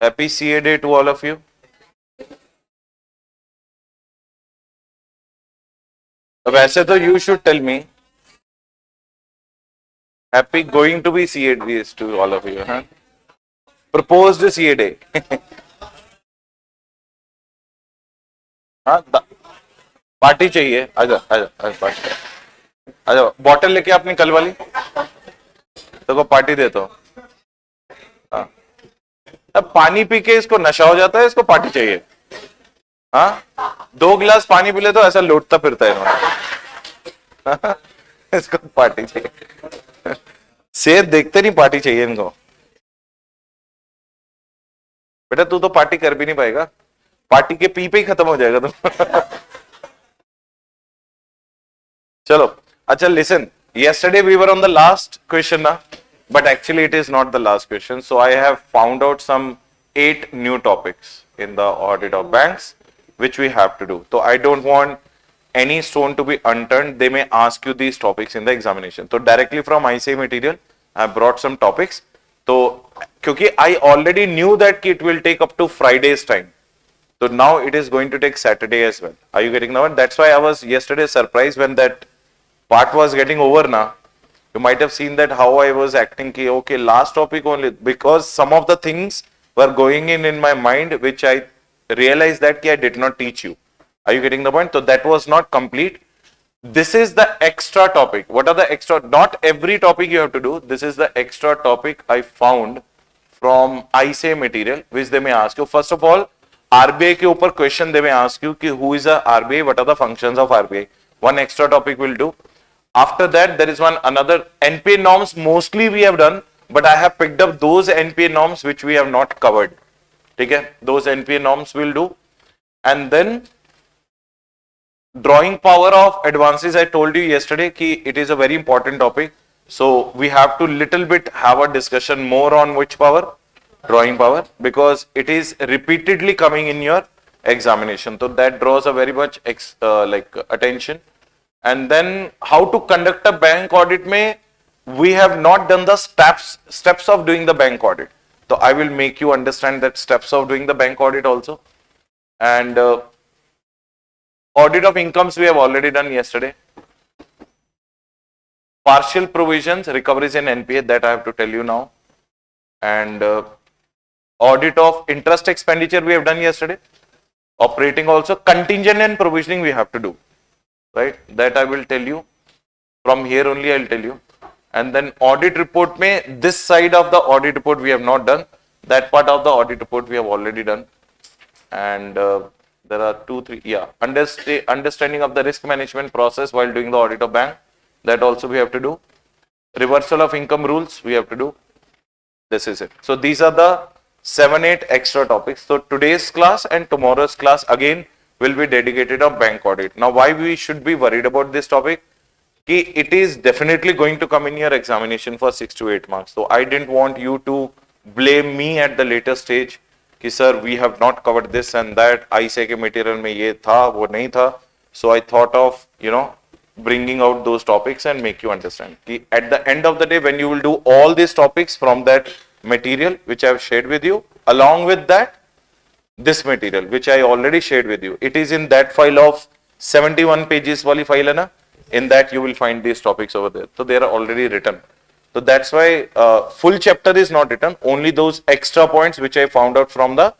Happy CA day to all of you. वैसे तो you should tell me happy going to be CA days to all of you. Huh? Proposed CA day. हाँ party चाहिए. आजा आजा आजा party. आजा bottle लेके अपनी कल वाली तो को पार्टी देता हूँ. हाँ अब पानी पी के इसको नशा हो जाता है, इसको पार्टी चाहिए. हाँ 2 गिलास पानी पी ले तो ऐसा लौटता फिरता है इन्होंने. इसको पार्टी चाहिए. सेहत देखते नहीं, पार्टी चाहिए इनको. बेटा तू तो पार्टी कर भी नहीं पाएगा, पार्टी के पी पे ही खत्म हो जाएगा तुम. चलो अच्छा listen, yesterday we were on the last question ना, but actually it is not the last question. So I have found out some 8 new topics in the audit of banks which we have to do. So I don't want any stone to be unturned. They may ask you these topics in the examination. So directly from ICA material I have brought some topics. So क्योंकि I already knew that it will take up to Friday's time. So now it is going to take Saturday as well. Are you getting the one? That's why I was yesterday surprised when that part was getting over now. You might have seen that how I was acting ki, okay, last topic only, because some of the things were going in my mind which I realized that ki I did not teach you. Are you getting the point? So that was not complete. This is the extra topic. What are the extra? Not every topic you have to do. This is the extra topic I found from ICA material which they may ask you. First of all, RBI के ऊपर question they may ask you कि who is a RBI, what are the functions of RBI. One extra topic will do. After that, there is one another NPA norms. Mostly we have done, but I have picked up those NPA norms which we have not covered. Okay, those NPA norms will do. And then drawing power of advances. I told you yesterday कि it is a very important topic. So we have to little bit have a discussion more on which power, drawing power, because it is repeatedly coming in your examination. So that draws a very much attention. And then how to conduct a bank audit may, we have not done the steps of doing the bank audit. So I will make you understand that steps of doing the bank audit also. And audit of incomes we have already done yesterday. Partial provisions, recoveries in NPA, that I have to tell you now. And audit of interest expenditure we have done yesterday. Operating also. Contingent and provisioning we have to do. Right, that I will tell you. From here only I will tell you. And then audit report may, this side of the audit report we have not done. That part of the audit report we have already done. And there are 2, 3, yeah. Understanding of the risk management process while doing the audit of bank. That also we have to do. Reversal of income rules we have to do. This is it. So these are the 7, 8 extra topics. So today's class and tomorrow's class again will be dedicated of bank audit. Now why we should be worried about this topic? Ki it is definitely going to come in your examination for 6 to 8 marks. So I didn't want you to blame me at the later stage कि sir we have not covered this and that, ICA के material में ये था वो नहीं था. So I thought of bringing out those topics and make you understand कि at the end of the day when you will do all these topics from that material which I have shared with you, along with that this material which I already shared with you, it is in that file of 71 pages wali file hai na, in that you will find these topics over there. So they are already written. So that's why full chapter is not written, only those extra points which I found out from the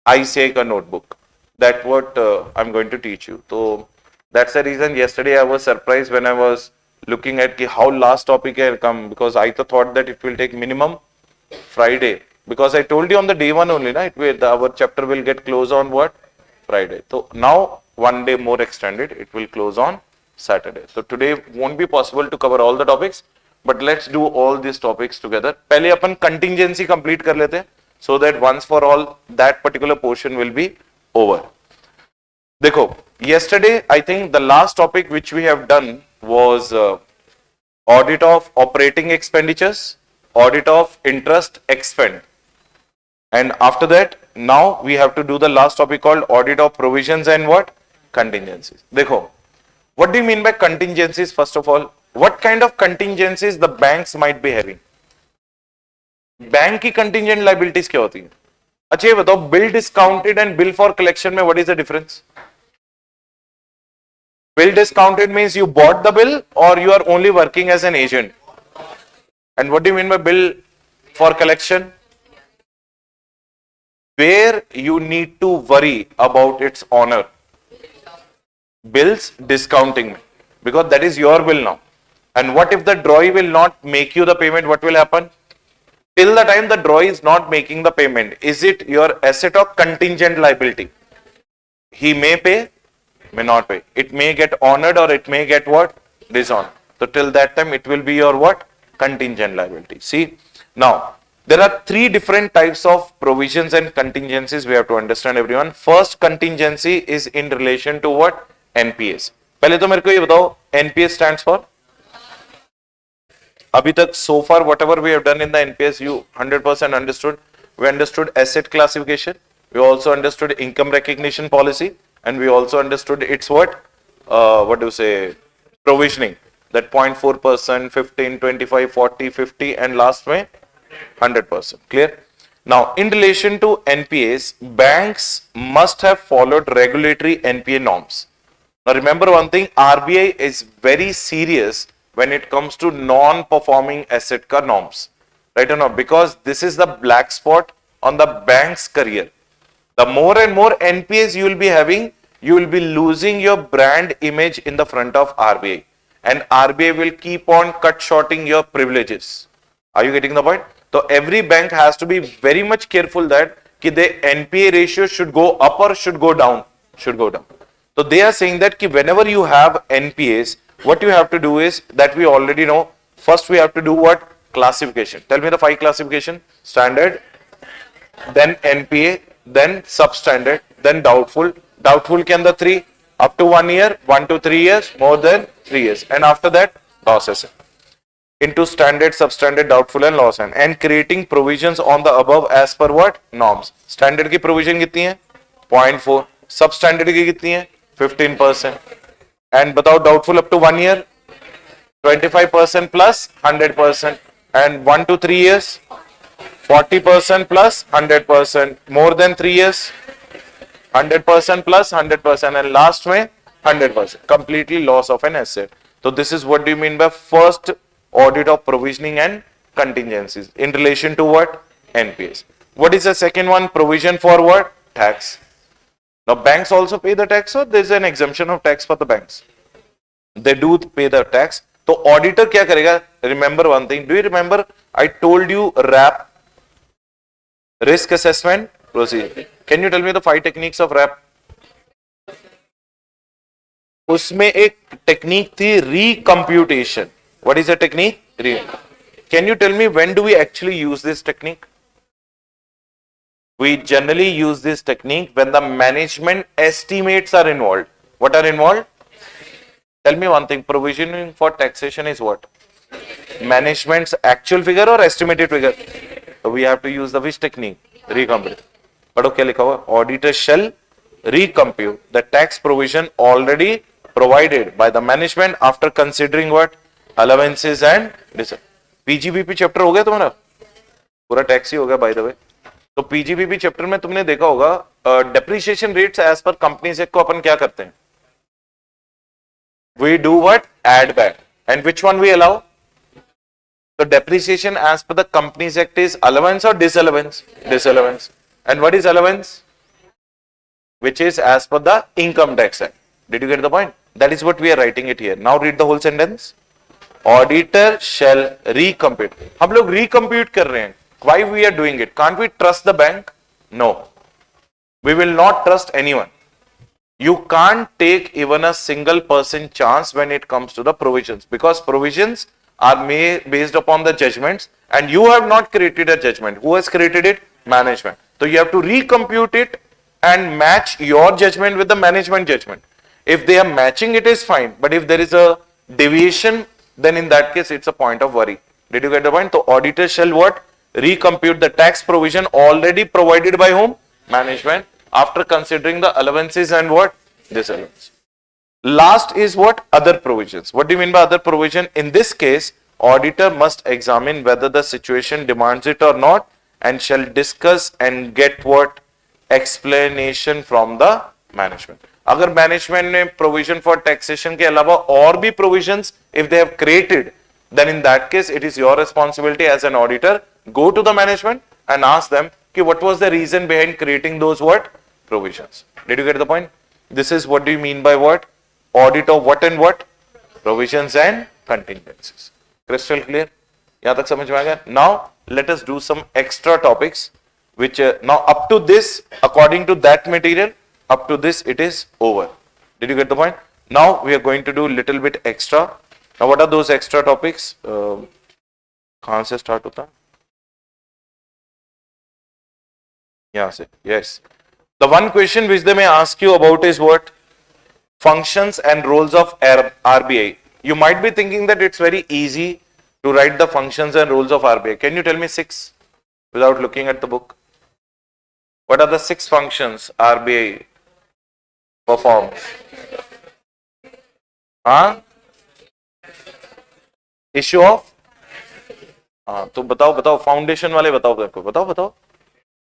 ICA notebook. That's what I'm going to teach you. So that's the reason yesterday I was surprised when I was looking at how last topic had come, because I thought that it will take minimum Friday. Because I told you on the day 1 only, our chapter will get closed on what? Friday. So now 1 day more extended, it will close on Saturday. So today won't be possible to cover all the topics, but let's do all these topics together. पहले अपन contingency complete कर लेते हैं, so that once for all that particular portion will be over. देखो, yesterday I think the last topic which we have done was audit of operating expenditures, audit of interest expend. And after that, now we have to do the last topic called audit of provisions and what? Contingencies. Dekho, what do you mean by contingencies? First of all, what kind of contingencies the banks might be having? Bank की contingent liabilities क्या होती है? अच्छा ये बताओ, bill discounted and bill for collection में what is the difference? Bill discounted means you bought the bill or you are only working as an agent. And what do you mean by bill for collection? Where you need to worry about its honor. Bills discounting, because that is your bill now. And what if the drawee will not make you the payment? What will happen? Till the time the drawee is not making the payment, is it your asset or contingent liability? He may pay, may not pay. It may get honored or it may get what? Dishonored. So till that time it will be your what? Contingent liability. See, now there are three different types of provisions and contingencies we have to understand, everyone. First contingency is in relation to what? NPS. पहले तो मेरे को ये बताओ, NPS stands for? अभी तक so far whatever we have done in the NPS, you 100% understood. We understood asset classification. We also understood income recognition policy, and we also understood its what do you say, provisioning, that 0.4%, 15, 25, 40, 50 and last में 100%. Clear? Now in relation to NPAs, banks must have followed regulatory NPA norms. Now remember one thing, RBI is very serious when it comes to non-performing asset ka norms, right or not? Because this is the black spot on the bank's career. The more and more NPAs you will be having, you will be losing your brand image in the front of RBI, and RBI will keep on cut shorting your privileges. Are you getting the point? So every bank has to be very much careful that the NPA ratio should go up or should go down. Should go down. So they are saying that whenever you have NPAs, what you have to do is that we already know. First we have to do what? Classification. Tell me the 5 classification. Standard, then NPA, then substandard, then doubtful. Doubtful ke andar 3, up to 1 year, 1 to 3 years, more than 3 years. And after that, loss asset. Into standard, substandard, doubtful and loss and creating provisions on the above as per what? Norms. Standard की provision कितनी है? 0.4. Substandard की कितनी है? 15%. And बताओ doubtful up to 1 year, 25% plus 100%. And 1 to 3 years, 40% plus 100%. More than 3 years, 100% plus 100%. And last में 100%. Completely loss of an asset. So this is what do you mean by first audit of provisioning and contingencies in relation to what? NPS. What is the second one? Provision for what? Tax. Now banks also pay the tax, so there is an exemption of tax for the banks. They do pay the tax. So auditor क्या करेगा? Remember one thing. Do you remember I told you RAP, risk assessment procedure? Can you tell me the 5 techniques of RAP? उसमें एक technique थी recomputation. What is the technique? Can you tell me when do we actually use this technique? We generally use this technique when the management estimates are involved. What are involved? Tell me one thing, provisioning for taxation is what? Management's actual figure or estimated figure? So we have to use the which technique? Recompute. But okay, लिखा हुआ, auditor shall recompute the tax provision already provided by the management after considering what? Allowances and PGBP chapter हो गया तुम्हारा, पूरा tax ही हो गया by the way. तो PGBP chapter में तुमने देखा होगा depreciation rates as per companies act को अपन क्या करते हैं? We do what? Add back. And which one we allow? So depreciation as per the Companies Act is allowance or disallowance? Disallowance. And what is allowance? Which is as per the Income Tax Act. Did you get the point? That is what we are writing it here. Now read the whole sentence. Auditor shall recompute. हम लोग recompute कर रहे हैं. Why we are doing it? Can't we trust the bank? No. We will not trust anyone. You can't take even a single % chance when it comes to the provisions, because provisions are made based upon the judgments and you have not created a judgment. Who has created it? Management. So you have to recompute it and match your judgment with the management judgment. If they are matching, it is fine. But if there is a deviation, then in that case, it's a point of worry. Did you get the point? So auditor shall what? Recompute the tax provision already provided by whom? Management, after considering the allowances and what? Disallowance. Last is what? Other provisions. What do you mean by other provision? In this case, auditor must examine whether the situation demands it or not and shall discuss and get what explanation from the management. अगर management ने provision for taxation के अलावा और भी provisions if they have created, then in that case it is your responsibility as an auditor, go to the management and ask them कि what was the reason behind creating those what provisions. Did you get the point? This is what do you mean by what? Audit of what and what? Provisions and contingencies. Crystal clear? यहाँ तक समझ में आ गया? Now let us do some extra topics which now up to this, according to that material, up to this it is over. Did you get the point? Now we are going to do little bit extra. Now what are those extra topics? कहाँ से start होता? यहाँ से. Yes. The one question which they may ask you about is what? Functions and roles of RBI. You might be thinking that it's very easy to write the functions and roles of RBI. Can you tell me 6 without looking at the book? What are the 6 functions RBI performs? Issue of? तो बताओ foundation वाले बताओ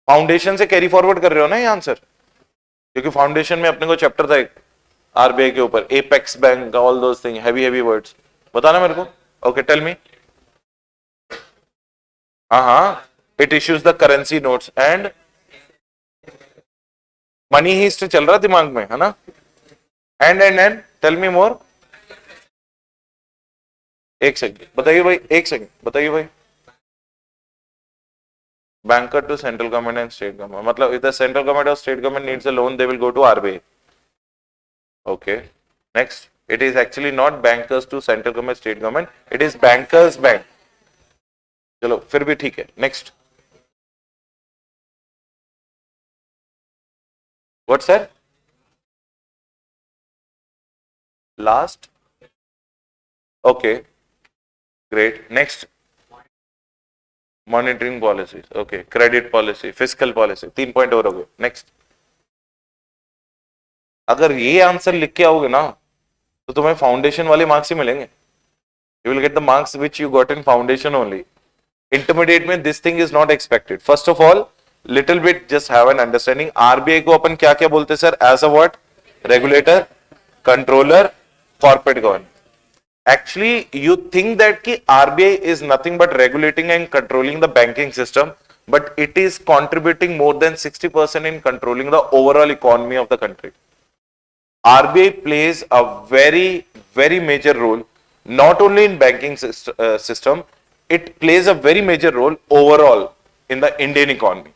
foundation से carry forward कर रहे हो ना ये आंसर, क्योंकि फाउंडेशन में अपने को चैप्टर था एक आरबीआई के ऊपर, apex bank, all those thing, heavy words, बताना मेरे को. Okay, tell me. हाँ, it issues the currency notes and money heist चल रहा दिमाग में, है ना. And tell me more. एक सेकंड बताइए भाई. Banker to central government and state government. मतलब if the central government or state government needs a loan, they will go to RBI. Okay. Next, it is actually not bankers to central government, state government. It is bankers bank. चलो फिर भी ठीक है. Next. What sir? Last. Okay. Great. Next. Monitoring policy. Okay, credit policy, fiscal policy. 3 point और हो गए. Next. अगर ये आंसर लिख के आओगे ना तो तुम्हें फाउंडेशन वाले मार्क्स ही मिलेंगे. You will get the marks which you got in foundation only. Intermediate में this thing is not expected. First of all little bit just have an understanding. RBI को अपन क्या क्या बोलते sir? As a what? Regulator, controller, corporate governance. Actually, you think that ki RBI is nothing but regulating and controlling the banking system, but it is contributing more than 60% in controlling the overall economy of the country. RBI plays a very major role, not only in banking system, it plays a very major role overall in the Indian economy.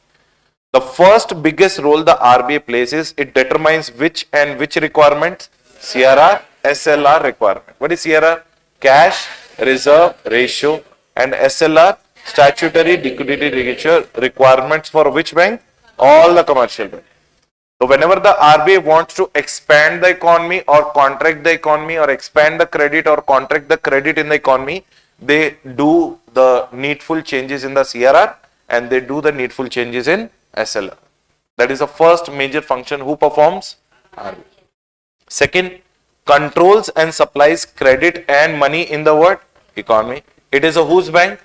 The first biggest role the RBI plays is it determines which requirements? CRR, SLR requirement. What is CRR? Cash reserve ratio. And SLR, statutory liquidity ratio requirements for which bank? All the commercial banks. So whenever the RBI wants to expand the economy or contract the economy or expand the credit or contract the credit in the economy, they do the needful changes in the CRR and they do the needful changes in SLR. That is the first major function. Who performs? RBI. Second, controls and supplies credit and money in the what? Economy. It is a whose bank?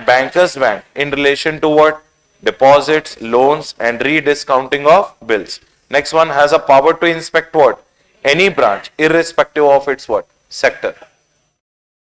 Bankers bank in relation to what? Deposits, loans and rediscounting of bills. Next one has a power to inspect what? Any branch irrespective of its what? Sector.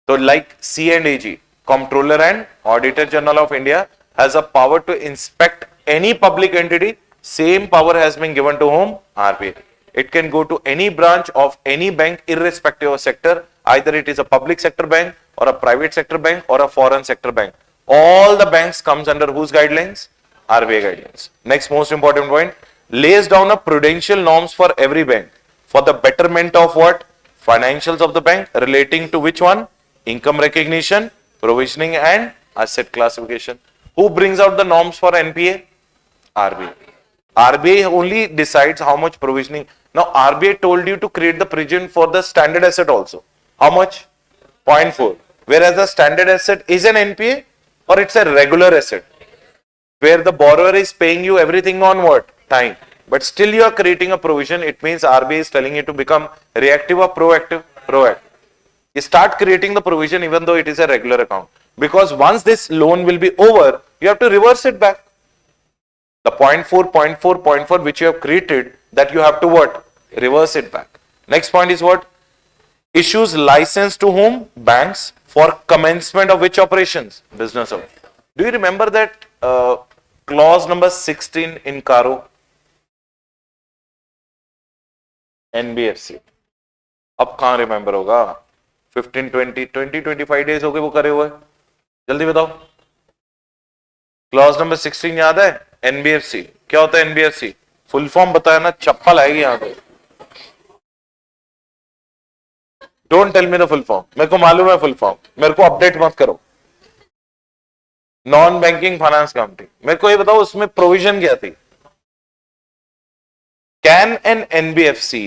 So like C&AG, Comptroller and Auditor General of India has a power to inspect any public entity. Same power has been given to whom? RBI. It can go to any branch of any bank irrespective of sector. Either it is a public sector bank or a private sector bank or a foreign sector bank. All the banks comes under whose guidelines? RBI guidelines. Next most important point, lays down a prudential norms for every bank for the betterment of what? Financials of the bank relating to which one? Income recognition, provisioning and asset classification. Who brings out the norms for NPA? RBI. RBI only decides how much provisioning. Now RBI told you to create the provision for the standard asset also. How much? 0.4. Whereas the standard asset is an NPA or it's a regular asset where the borrower is paying you everything on what? Time. But still you are creating a provision. It means RBI is telling you to become reactive or proactive? Proactive. You start creating the provision even though it is a regular account. Because once this loan will be over, you have to reverse it back. The 0.4 which you have created, that you have to what? Reverse it back. Next point is what? Issues license to whom? Banks. For commencement of which operations? Business of. Do you remember that clause number 16 in Caro? NBFC. अब कहाँ remember होगा? 15, 20, 25 days हो गए वो करे हुए. जल्दी बताओ. क्लॉज नंबर 16 याद है? एनबीएफसी. क्या होता है एनबीएफसी? फुल फॉर्म बताया ना, चप्पल आएगी यहां पे. Don't tell me the full form. मेरे को मालूम है फुल फॉर्म, मेरे को अपडेट मत करो. Non banking finance company. मेरे को ये बताओ उसमें प्रोविजन क्या थी? Can an NBFC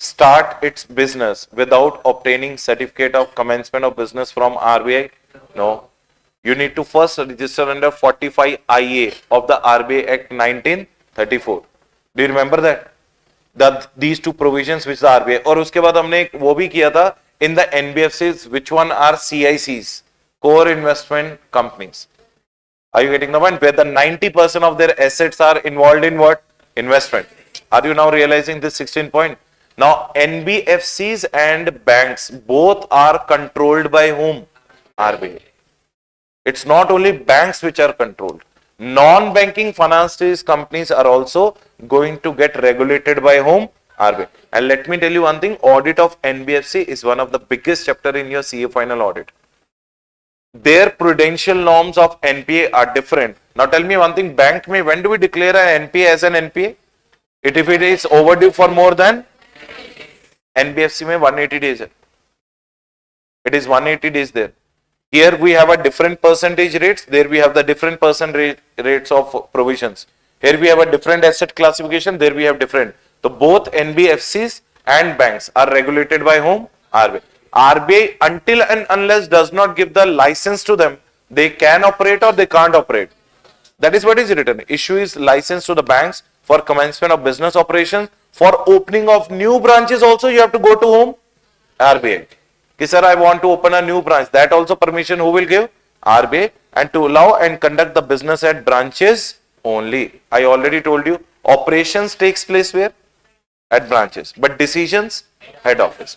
start its business without obtaining certificate of commencement of business from RBI? No. You need to first register under 45 IA of the RBI Act 1934. Do you remember that? These two provisions which the RBI, और उसके बाद हमने एक वो भी किया था in the NBFCs, which one are CICs, core investment companies. Are you getting the point? Where the 90% of their assets are involved in what? Investment. Are you now realizing this 16 point? Now, NBFCs and banks both are controlled by whom? RBI. It's not only banks which are controlled. Non-banking financial companies are also going to get regulated by whom? RBI. And let me tell you one thing, audit of NBFC is one of the biggest chapter in your CA final audit. Their prudential norms of NPA are different. Now tell me one thing, bank mein, when do we declare an NPA as an NPA? If it is overdue for more than NBFC में 180 days है. It is 180 days there. Here we have a different percentage rates. There we have the different rates of provisions. Here we have a different asset classification. There we have different. So both NBFCs and banks are regulated by whom? RBI. RBI until and unless does not give the license to them, they can operate or they can't operate. That is what is written. Issue is license to the banks for commencement of business operations. For opening of new branches also you have to go to whom? RBI. Okay, sir, I want to open a new branch. That also permission who will give? RBI. And to allow and conduct the business at branches only. I already told you, operations takes place where? At branches. But decisions, head office.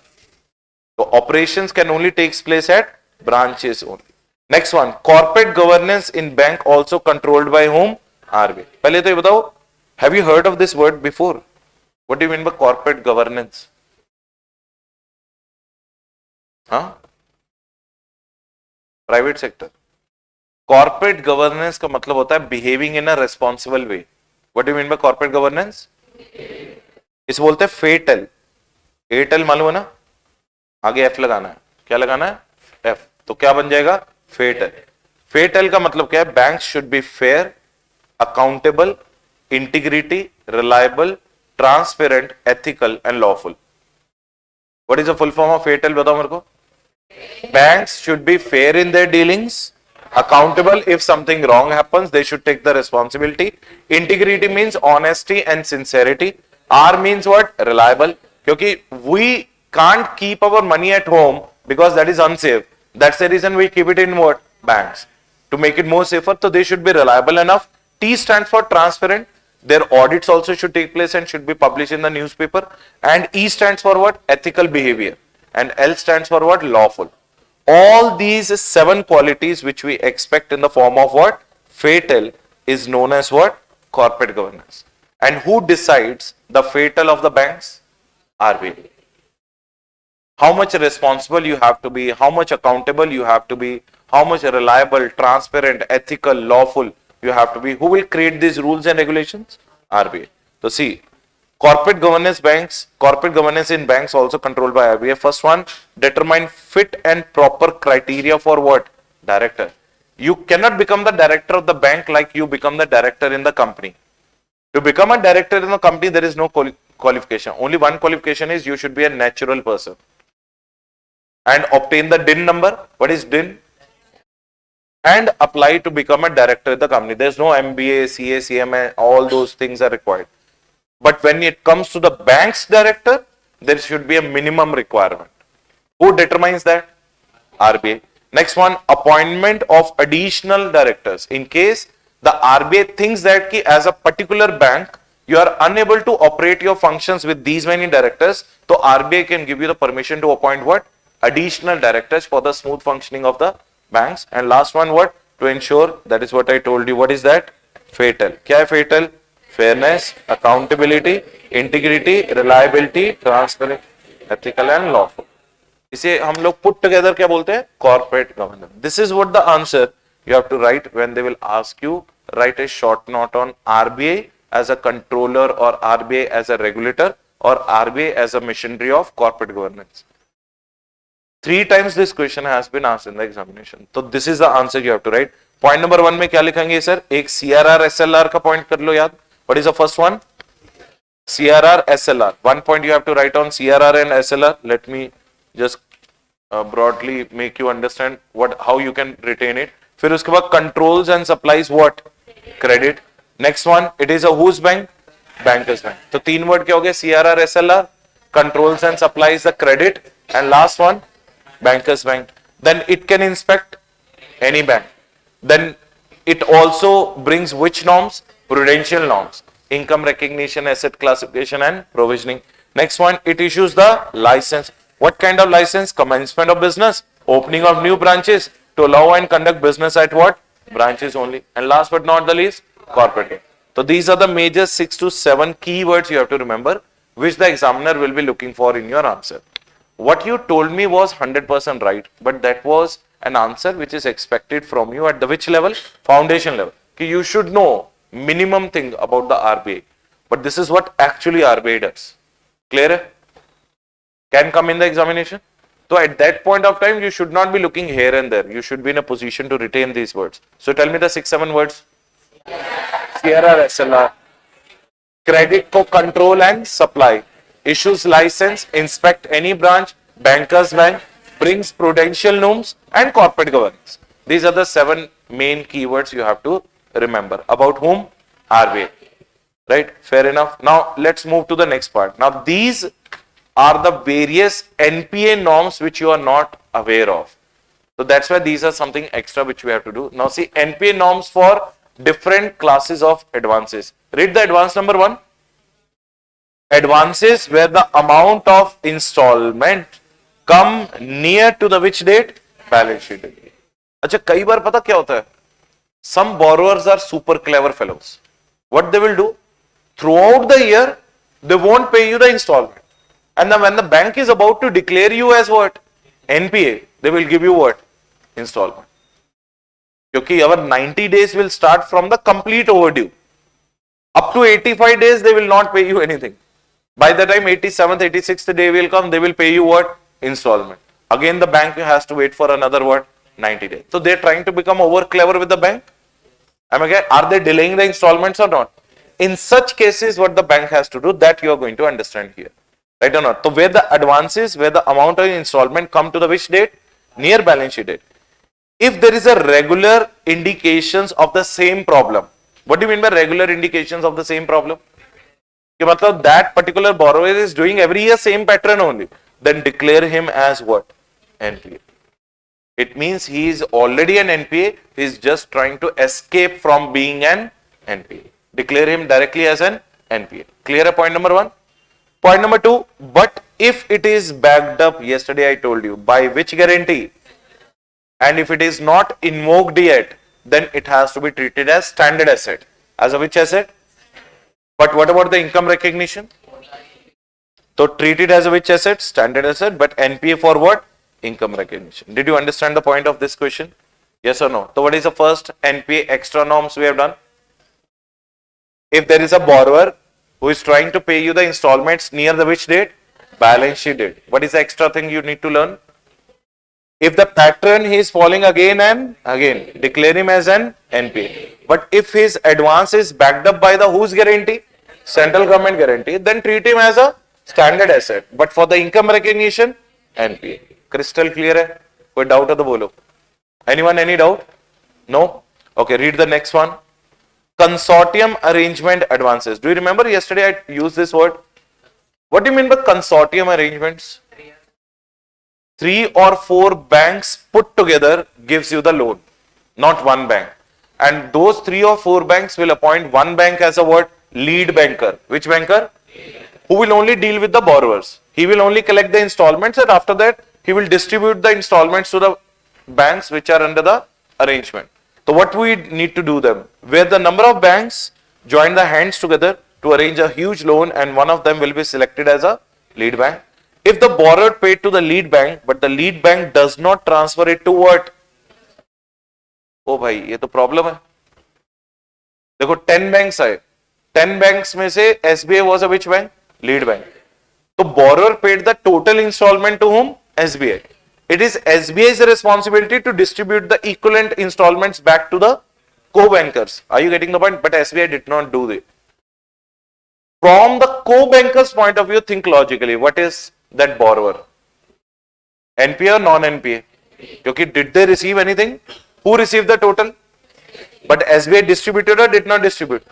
So operations can only takes place at branches only. Next one, corporate governance in bank also controlled by whom? RBI. पहले तो ये बताओ, have you heard of this word before? What do you mean by corporate governance? Huh? Private sector. Corporate governance का मतलब होता है behaving in a responsible way. What do you mean by corporate governance? इसे बोलते हैं फेटल. Airtel मालूम है ना? आगे F लगाना है. क्या लगाना है? F. तो क्या बन जाएगा? फेटल. फेटल का मतलब क्या है? Banks should be fair, accountable, integrity, reliable, transparent, ethical and lawful. What is the full form of FATEL? बताओ मेरे को. Banks should be fair in their dealings, accountable. If something wrong happens, they should take the responsibility. Integrity means honesty and sincerity. R means what? Reliable. क्योंकि we can't keep our money at home because that is unsafe. That's the reason we keep it in what? Banks. To make it more safer, so they should be reliable enough. T stands for transparent. Their audits also should take place and should be published in the newspaper. And E stands for what? Ethical behavior. And L stands for what? Lawful. All these 7 qualities which we expect in the form of what? FATEL is known as what? Corporate governance. And who decides the FATEL of the banks? RBI. How much responsible you have to be, how much accountable you have to be, how much reliable, transparent, ethical, lawful you have to be. Who will create these rules and regulations? RBI. So see, corporate governance in banks also controlled by RBI. First one, determine fit and proper criteria for what? Director. You cannot become the director of the bank like you become the director in the company. To become a director in the company, there is no qualification. Only one qualification is you should be a natural person. And obtain the DIN number. What is DIN? And apply to become a director of the company. There is no MBA, CA, CMA, all those things are required. But when it comes to the bank's director, there should be a minimum requirement. Who determines that? RBI. Next one, appointment of additional directors. In case the RBI thinks that ki as a particular bank, you are unable to operate your functions with these many directors, so RBI can give you the permission to appoint what? Additional directors for the smooth functioning of the banks. And last one, what? To ensure, that is what I told you. What is that? Fatal. Kya hai fatal? Fairness, accountability, integrity, reliability, transparency, ethical and lawful. इसे हम लोग put together क्या बोलते हैं? Corporate governance. This is what the answer you have to write when they will ask you. Write a short note on RBI as a controller or RBI as a regulator or RBI as a machinery of corporate governance. 3 times this question has been asked in the examination. So this is the answer you have to write. Point number 1 में क्या लिखेंगे sir? एक CRR SLR का point कर लो याद. What is the first one? CRR SLR. 1 point you have to write on CRR and SLR. Let me just broadly make you understand how you can retain it. फिर उसके बाद controls and supplies what? Credit. Next one, it is a whose bank? Bankers bank. तो 3 word क्या हो गया? CRR SLR, controls and supplies the credit, and last one, bankers bank. Then it can inspect any bank. Then it also brings which norms? Prudential norms. Income recognition, asset classification and provisioning. Next one, it issues the license. What kind of license? Commencement of business, opening of new branches to allow and conduct business at what? Branches only. And last but not the least, corporate. So these are the major 6 to 7 keywords you have to remember, which the examiner will be looking for in your answer. What you told me was 100% right, but that was an answer which is expected from you at the which level? Foundation level. You should know minimum thing about the RBI, but this is what actually RBI does. Clear? Can come in the examination. So at that point of time, you should not be looking here and there. You should be in a position to retain these words. So tell me the 6-7 words. CRR SLR. Credit co control and supply. Issues license, inspect any branch, bankers bank, brings prudential norms and corporate governance. These are the 7 main keywords you have to remember. About whom? RBI. Right? Fair enough. Now let's move to the next part. Now these are the various NPA norms which you are not aware of. So that's why these are something extra which we have to do. Now see, NPA norms for different classes of advances. Read the advance number 1. Advances where the amount of installment come near to the which date? Balance sheet date. अच्छा, कई बार पता क्या होता है? Some borrowers are super clever fellows. What they will do? Throughout the year, they won't pay you the installment. And then when the bank is about to declare you as what? NPA, they will give you what? Installment. Because our 90 days will start from the complete overdue. Up to 85 days, they will not pay you anything. By the time 87th, 86th day will come, they will pay you what? Installment. Again, the bank has to wait for another what? 90 days. So they're trying to become over clever with the bank. Are they delaying the installments or not? In such cases, what the bank has to do, that you are going to understand here. Right or not? So where the advances, where the amount of installment come to the which date? Near balance sheet date. If there is a regular indications of the same problem. What do you mean by regular indications of the same problem? That particular borrower is doing every year same pattern only. Then declare him as what? NPA. It means he is already an NPA. He is just trying to escape from being an NPA. Declare him directly as an NPA. Clear point number 1? Point number 2, but if it is backed up, yesterday I told you, by which guarantee? And if it is not invoked yet, then it has to be treated as standard asset. As a which asset? But what about the income recognition? So treat it as a which asset? Standard asset, but NPA for what? Income recognition. Did you understand the point of this question? Yes or no? So what is the first NPA extra norms we have done? If there is a borrower who is trying to pay you the installments near the which date? Balance sheet date. What is the extra thing you need to learn? If the pattern he is falling again and again, declare him as an NPA. But if his advance is backed up by the whose guarantee? Central government guarantee. Then treat him as a standard asset. But for the income recognition, NPA. Crystal clear hai? Koi doubt hai to bolo. Anyone, any doubt? No? Okay, read the next one. Consortium arrangement advances. Do you remember yesterday I used this word? What do you mean by consortium arrangements? 3 or 4 banks put together gives you the loan, not one bank. and those 3 or 4 banks will appoint one bank as a what? Lead banker. Which banker? Who will only deal with the borrowers. He will only collect the installments, and after that he will distribute the installments to the banks which are under the arrangement. So what we need to do them? Where the number of banks join the hands together to arrange a huge loan, and one of them will be selected as a lead bank. If the borrower paid to the lead bank, but the lead bank does not transfer it to what? ओ भाई ये तो problem है. देखो 10 banks आए, 10 banks में से SBI was a which bank? Lead bank. तो borrower paid the total installment to whom? SBI. It is SBI's responsibility to distribute the equivalent installments back to the co-bankers. Are you getting the point? But SBI did not do it. From the co-bankers point of view, think logically. What is that borrower? NPA or non-NPA? क्योंकि did they receive anything? Who received the total? But SBI distributed or did not distribute?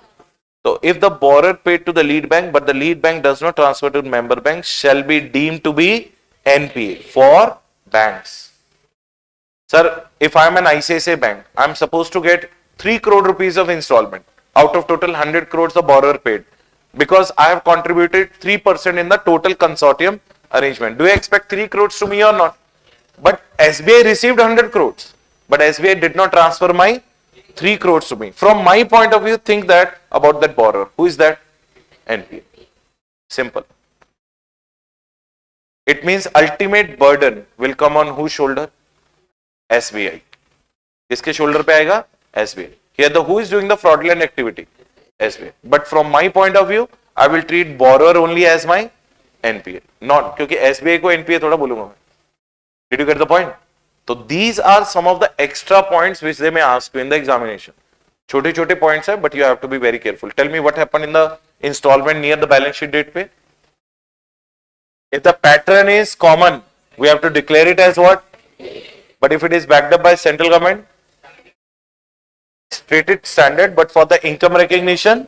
So if the borrower paid to the lead bank, but the lead bank does not transfer to member bank, shall be deemed to be NPA for banks. Sir, if I am an ICICI bank, I am supposed to get 3 crore rupees of installment. Out of total 100 crores the borrower paid. Because I have contributed 3% in the total consortium arrangement. Do you expect 3 crores to me or not? But SBI received 100 crores. But SBI did not transfer my 3 crores to me. From my point of view, think that about that borrower. Who is that? NPA. Simple. It means ultimate burden will come on whose shoulder? SBI. किसके shoulder पे आएगा? SBI. Here the who is doing the fraudulent activity? SBI. But from my point of view, I will treat borrower only as my NPA. Not क्योंकि SBI को NPA थोड़ा बोलूंगा मैं. Did you get the point? So these are some of the extra points which they may ask you in the examination. छोटे छोटे points है, but you have to be very careful. Tell me what happened in the installment near the balance sheet date पे. If the pattern is common, we have to declare it as what? But if it is backed up by central government, treat it standard, but for the income recognition,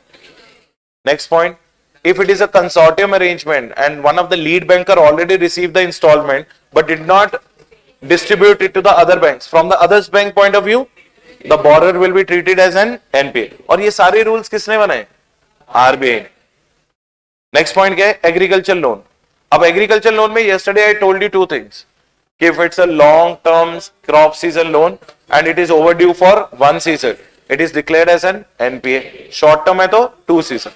next point, if it is a consortium arrangement and one of the lead banker already received the installment but did not distribute it to the other banks, from the others bank point of view, the borrower will be treated as an NPA. और ये सारे rules किसने बनाए? RBI ने. Next point क्या है? Agriculture loan. अब agriculture loan में yesterday I told you 2 things. If it's a long term crop season loan and it is overdue for 1 season, it is declared as an NPA. Short term है तो 2 season.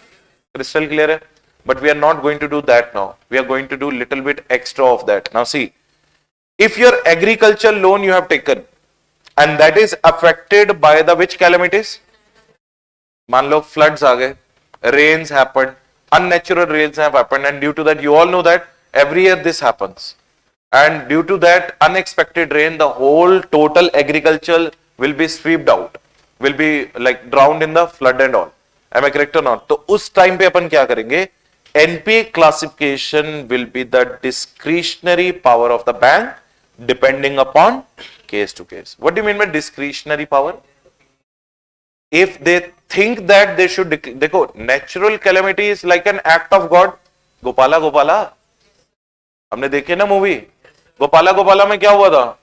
Crystal clear है? But we are not going to do that now. We are going to do little bit extra of that. Now see, if your agriculture loan you have taken and that is affected by the which calamities? मान लो floods आ गए, rains happened, unnatural rains have happened, and due to that you all know that every year this happens. And due to that unexpected rain, the whole total agriculture will be swept out, will be like drowned in the flood and all. Am I correct or not? तो उस time पे अपन क्या करेंगे? NPA classification will be the discretionary power of the bank depending upon case to case. What do you mean by discretionary power? If they think that they should, देखो, natural calamity is like an act of God. Gopala Gopala हमने देखे ना movie. Gopala Gopala में क्या हुआ था?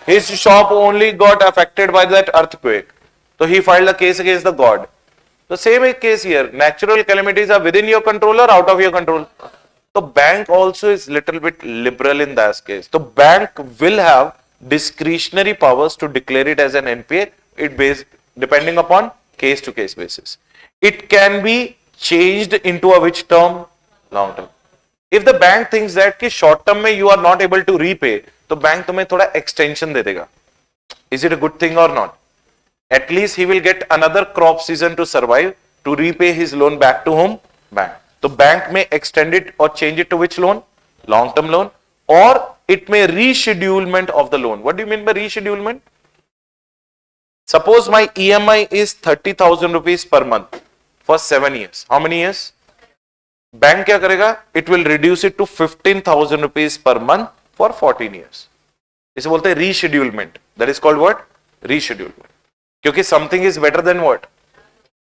His shop only got affected by that earthquake. So he filed a case against the God. The same case here. Natural calamities are within your control or out of your control. The bank also is little bit liberal in that case. The bank will have discretionary powers to declare it as an NPA. It based depending upon case to case basis. It can be changed into a which term? Long term. If the bank thinks that कि short term में you are not able to repay, तो bank तुम्हें थोड़ा extension दे देगा. Is it a good thing or not? At least he will get another crop season to survive to repay his loan back to whom? Bank. So bank may extend it or change it to which loan? Long term loan, or it may reschedulement of the loan. What do you mean by reschedulement? Suppose my EMI is 30,000 rupees per month for 7 years. How many years? Bank क्या करेगा? It will reduce it to 15,000 rupees per month for 14 years. इसे बोलते हैं reschedulement. That is called what? Reschedulement. क्योंकि something is better than what?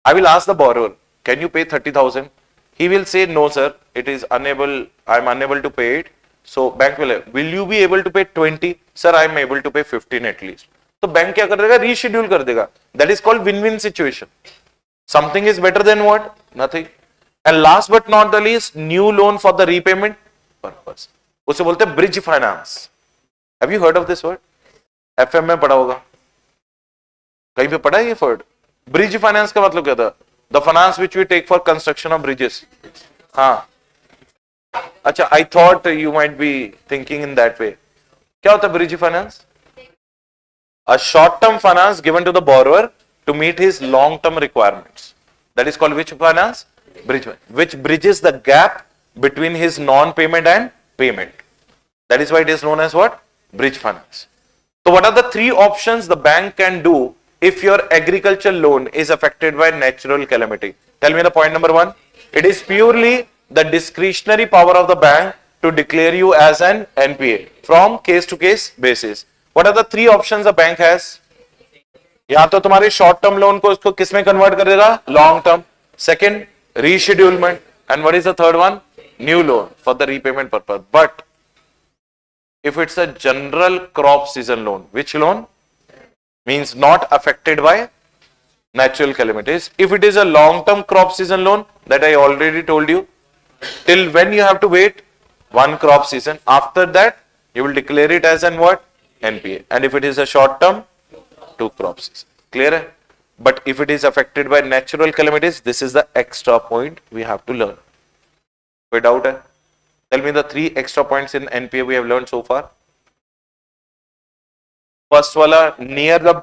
I will ask the borrower, can you pay 30,000? He will say, no sir, it is unable, I am unable to pay it. So bank will you be able to pay 20? Sir, I am able to pay 15 at least. तो bank क्या कर देगा, reschedule कर देगा. That is called win win situation. Something is better than what, nothing. And last but not the least, new loan for the repayment purpose, उसे बोलते हैं bridge finance. Have you heard of this word? FM में पढ़ा होगा, कहीं पे पढ़ा है ये वर्ड? ब्रिज फाइनेंस का मतलब क्या था? The finance which we take for construction of bridges. हाँ, अच्छा, I thought you might be thinking in that way. क्या होता है bridge finance? A short term finance given to the borrower to meet his long term requirements. That is called which finance? Bridge, which bridges the gap between his non-payment and payment. That is why it is known as what? Bridge finance. So what are the three options the bank can do if your agriculture loan is affected by natural calamity? Tell me the point number one. It is purely the discretionary power of the bank to declare you as an NPA from case to case basis. What are the three options the bank has? या तो तुम्हारे short term loan को उसको किस में convert कर देगा? Long term. Second, reschedulement. And what is the third one? New loan for the repayment purpose. But if it's a general crop season loan, which loan? Means not affected by natural calamities. If it is a long term crop season loan, that I already told you, till when you have to wait? One crop season. After that, you will declare it as an what? NPA. And if it is a short term, two crop season. Clear? But if it is affected by natural calamities, this is the extra point we have to learn. कोई doubt है? Tell me the three extra points in NPA we have learned so far. First वाला, near the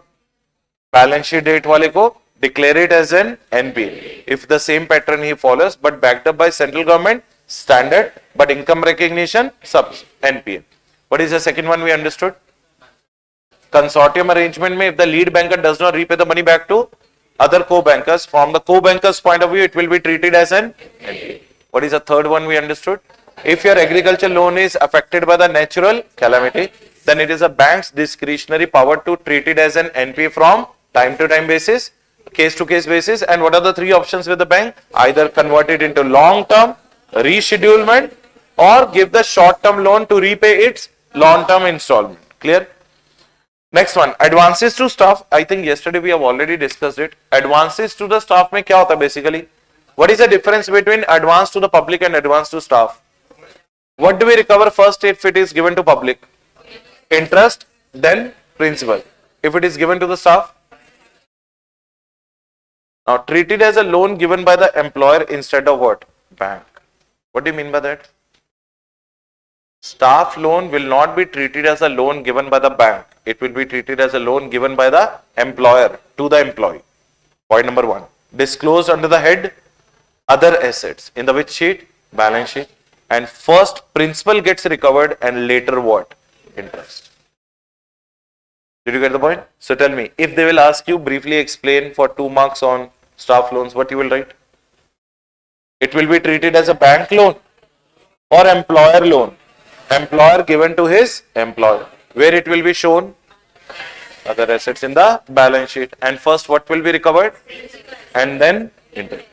balance sheet date वाले को declare it as an NPA if the same pattern he follows, but backed up by central government standard, but income recognition subs NPA. What is the second one we understood? Consortium arrangement में if the lead banker does not repay the money back to other co-bankers, from the co-bankers point of view it will be treated as an NPA. What is the third one we understood? If your agriculture loan is affected by the natural calamity, then it is a bank's discretionary power to treat it as an NPA from time to time basis, case to case basis. And what are the three options with the bank? Either convert it into long term, reschedulement, or give the short term loan to repay its long term installment. Clear? Next one, advances to staff. I think yesterday we have already discussed it. Advances to the staff में क्या होता है basically? What is the difference between advance to the public and advance to staff? What do we recover first if it is given to public? Interest, then principal. If it is given to the staff? Now treat it as a loan given by the employer instead of what? Bank. What do you mean by that? Staff loan will not be treated as a loan given by the bank. It will be treated as a loan given by the employer to the employee. Point number one. Disclosed under the head other assets in the which sheet? Balance sheet. And first principal gets recovered and later what? Interest. Did you get the point? So tell me, if they will ask you briefly explain for 2 marks on staff loans, what you will write? It will be treated as a bank loan or employer loan. Employer given to his employer, where it will be shown other assets in the balance sheet, and first what will be recovered and then interest.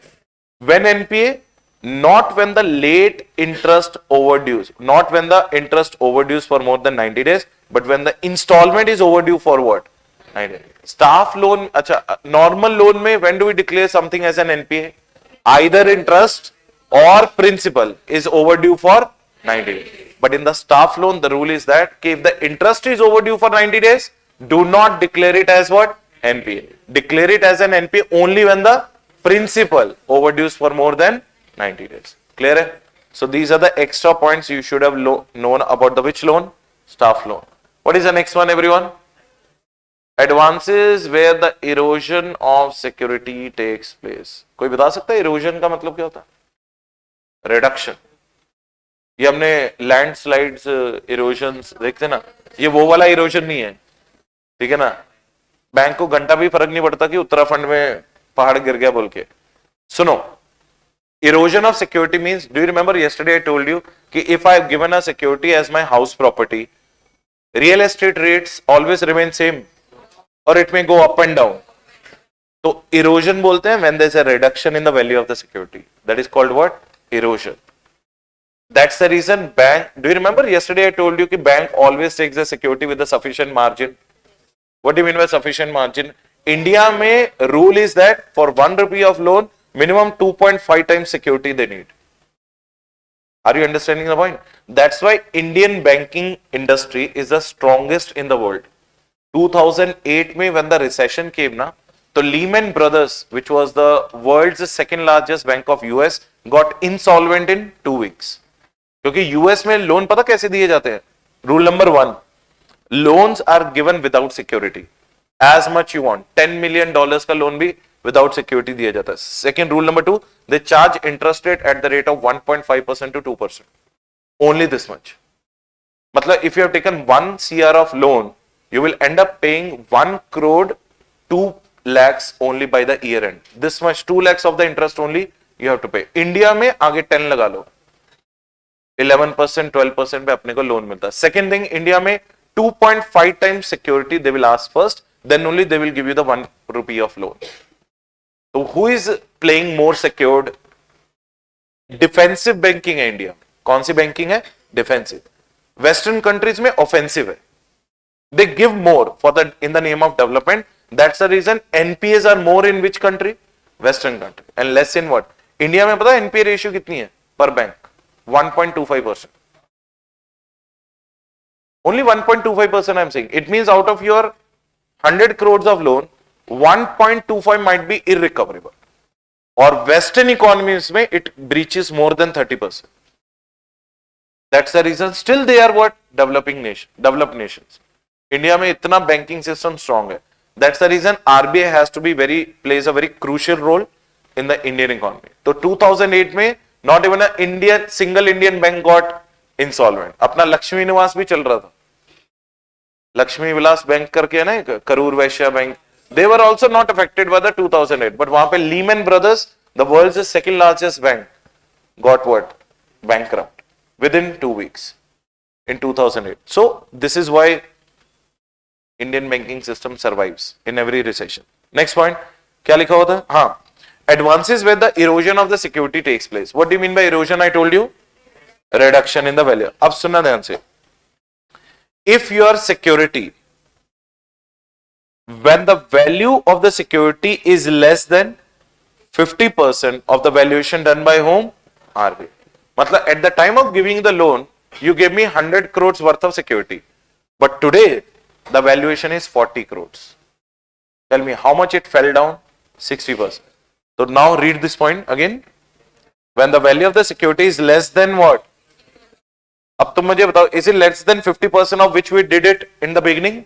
When NPA? Not when the late interest overdues, not when the interest overdues for more than 90 days, but when the installment is overdue for what? 90 days. Staff loan, normal loan mein when do we declare something as an NPA? Either interest or principal is overdue for 90 days. But in the staff loan, the rule is that if the interest is overdue for 90 days, do not declare it as what? NPA. Declare it as an NPA only when the principal overdues for more than 90 days. Clear? So these are the extra points you should have known about the which loan? Staff loan. What is the next one, everyone? Advances where the erosion of security takes place. कोई बता सकता है erosion का मतलब क्या होता है? Reduction. ये हमने लैंडस्लाइड्स इरोजन्स देखते ना, ये वो वाला इरोजन नहीं है, ठीक है ना? बैंक को घंटा भी फर्क नहीं पड़ता कि उत्तराखंड में पहाड़ गिर गया बोल के. सुनो, erosion of security means, do you remember yesterday I told you कि if I have given a security as my house property, real estate rates always remain same or it may go up and down. तो erosion बोलते हैं when there is a reduction in the value of the security. That is called what? Erosion. That's the reason bank, do you remember yesterday I told you कि bank always takes the security with a sufficient margin. What do you mean by sufficient margin? India में rule is that for 1 rupee of loan, minimum 2.5 times security they need. Are you understanding the point? That's why Indian banking industry is the strongest in the world. 2008 में when the recession came ना, तो Lehman Brothers, which was the world's second largest bank of US, got insolvent in 2 weeks. क्योंकि US में loan पता कैसे दिए जाते हैं? Rule number 1, loans are given without security. As much you want, $10 million का लोन भी without security दिया जाता है. Second rule number 2, they charge interest rate at the rate of 1.5% to 2%. Only this much. मतलब if you have taken 1 CR of loan, you will end up paying 1 crore 2 lakhs only by the year end. This much 2 lakhs of the interest only you have to pay. India में आगे 10 लगा लो, 11% 12% पे अपने को loan मिलता है. Second thing, India में 2.5 times security they will ask first, then only they will give you the 1 rupee of loan. So who is playing more secured? Defensive banking है इंडिया. कौन सी बैंकिंग है? डिफेंसिव. वेस्टर्न कंट्रीज में offensive है. They give more for the in the name of development. That's the reason NPAs are more in which country? Western country, and less in what? India में पता है NPA ratio कितनी है पर bank? 1.25%. Only 1.25% I'm saying. It means out of your 100 crores of loan, 1.25 might be irrecoverable. Or Western economies में it breaches more than 30%. That's the reason still they are what? Developed nations. India में इतना banking system strong है. That's the reason RBI has to be plays a very crucial role in the Indian economy. So 2008 में not even a single Indian bank got insolvent. अपना लक्ष्मी निवास भी चल रहा था. लक्ष्मी विलास बैंक करके है ना, Karur Vysya bank. They were also not affected by the 2008, but वहां पे Lehman Brothers, the world's second largest bank, got what? Bankrupt within 2 weeks in 2008. So this is why Indian banking system survives in every recession. Next point, क्या लिखा होता है? हाँ, advances where the erosion of the security takes place. What do you mean by erosion? I told you, reduction in the value. अब सुनना ध्यान से. If your security, when the value of the security is less than 50% of the valuation done by whom? RBI. मतलब at the time of giving the loan, you gave me 100 crores worth of security, but today the valuation is 40 crores. Tell me how much it fell down? 60%. So now read this point again. When the value of the security is less than what? अब तुम मुझे बताओ, is it less than 50% of which we did it in the beginning?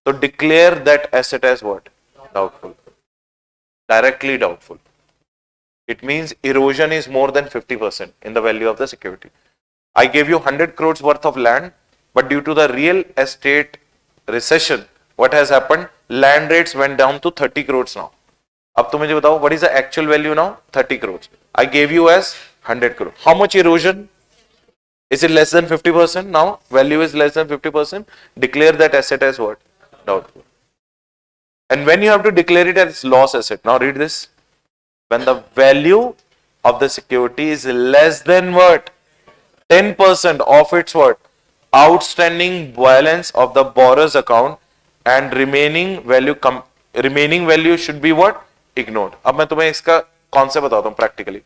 So declare that asset as what? Doubtful. Directly doubtful. It means erosion is more than 50% in the value of the security. I gave you 100 crores worth of land, but due to the real estate recession, what has happened? Land rates went down to 30 crores now. अब तुम मुझे बताओ, what is the actual value now? 30 crores. I gave you as 100 crores. How much erosion? Is it less than 50% now? Value is less than 50%. Declare that asset as what? Doubtful. And when you have to declare it as loss asset, now read this. When the value of the security is less than what? 10% of its what? Outstanding balance of the borrower's account, and remaining value should be what? Ignored. अब मैं तुम्हें इसका concept बताता हूं practically.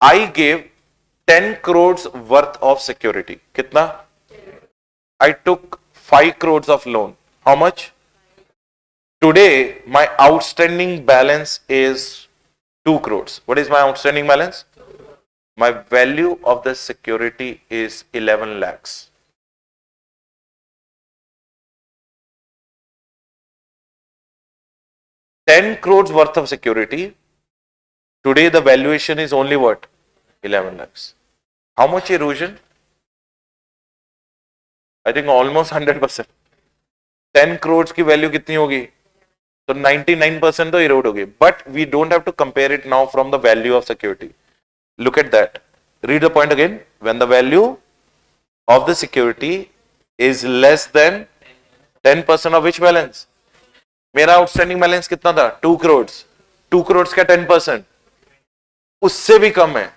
I gave 10 crores worth of security. कितना? I took 5 crores of loan. How much? Today, my outstanding balance is 2 crores. What is my outstanding balance? My value of the security is 11 lakhs. $10 crores worth of security. Today, the valuation is only what? 11 lakhs. How much erosion? I think almost 100%. 10 crores की value कितनी होगी? So 99% तो erode होगी. But we don't have to compare it now from the value of security. Look at that. Read the point again. When the value of the security is less than 10% of which balance? मेरा outstanding balance कितना था? 2 crores. 2 crores का 10%. उससे भी कम है.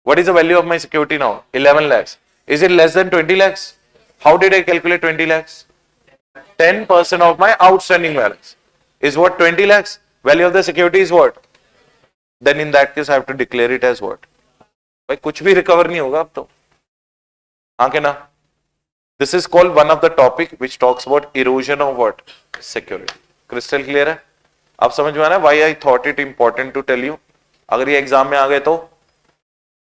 What is the value of my security now? 11 lakhs. Is it less than 20 lakhs? How did I calculate 20 lakhs? 10% of my outstanding balance is what? 20 lakhs. Value of the security is what? Then in that case I have to declare it as what? भाई कुछ भी recover नहीं होगा अब तो, हाँ के ना? This is called one of the topic which talks about erosion of what? Security. Crystal clear है? अब समझ में आ रहा है why I thought it important to tell you? अगर ये एग्जाम में आ गए तो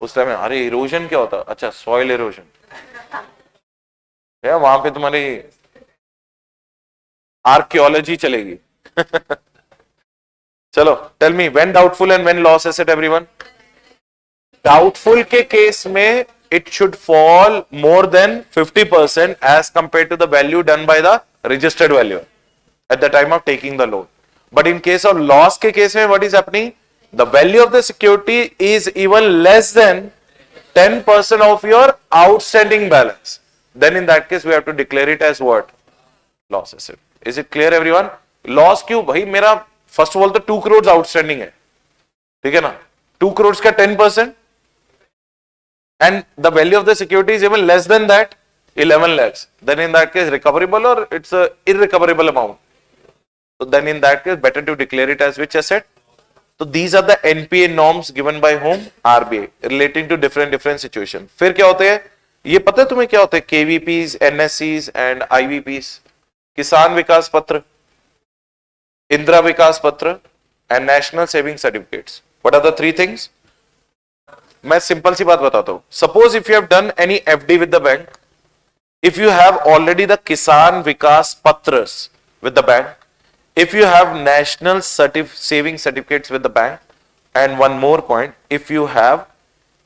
उस टाइम में अरे इरोजन क्या होता है? अच्छा सॉइल इरोजन, वहां पे तुम्हारी आर्कियोलॉजी चलेगी. चलो tell me when doubtful and when loss asset everyone. Doubtful के केस में it should fall more than 50% as compared to the value done by the registered valuer at the time of taking the loan. But in case of loss के case में what is happening? The value of the security is even less than 10% of your outstanding balance. Then in that case we have to declare it as what? Loss asset. Is it clear everyone? Loss क्यों भाई? मेरा first of all तो 2 crores outstanding है, ठीक है ना? 2 crores का 10% and the value of the security is even less than that, 11 lakhs. Then in that case recoverable or it's a irrecoverable amount. So then in that case better to declare it as which asset? So these are the NPA norms given by whom? RBI, relating to different situation. फिर क्या होते हैं? ये पता है तुम्हें क्या होते हैं? KVPs, NSCs and IVPs. किसान विकास पत्र, इंदिरा विकास पत्र and national saving certificates. What are the three things? मैं सिंपल सी बात बताता हूं. Suppose if you have done any FD with the bank, if you have already the किसान विकास पत्रस with the bank, if you have national saving certificates with the bank, and one more point, if you have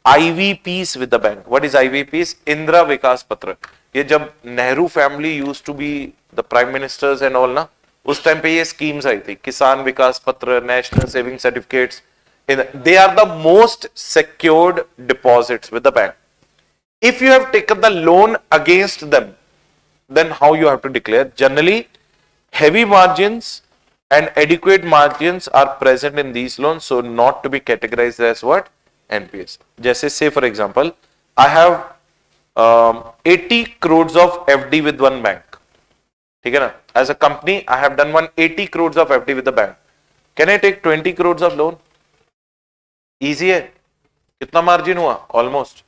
IVPs with the bank. What is IVPs? Indira Vikas Patra. ये जब Nehru family used to be the prime ministers and all ना, उस time पे ये schemes आई थी, किसान विकास पत्र, national saving certificates. They are the most secured deposits with the bank. If you have taken the loan against them, then how you have to declare? Generally, heavy margins and adequate margins are present in these loans, so not to be categorized as what? NPAs. जैसे say for example, I have 80 crores of FD with one bank. ठीक है ना? As a company, I have done 80 crores of FD with the bank. Can I take 20 crores of loan? Easy है. कितना margin हुआ? Almost.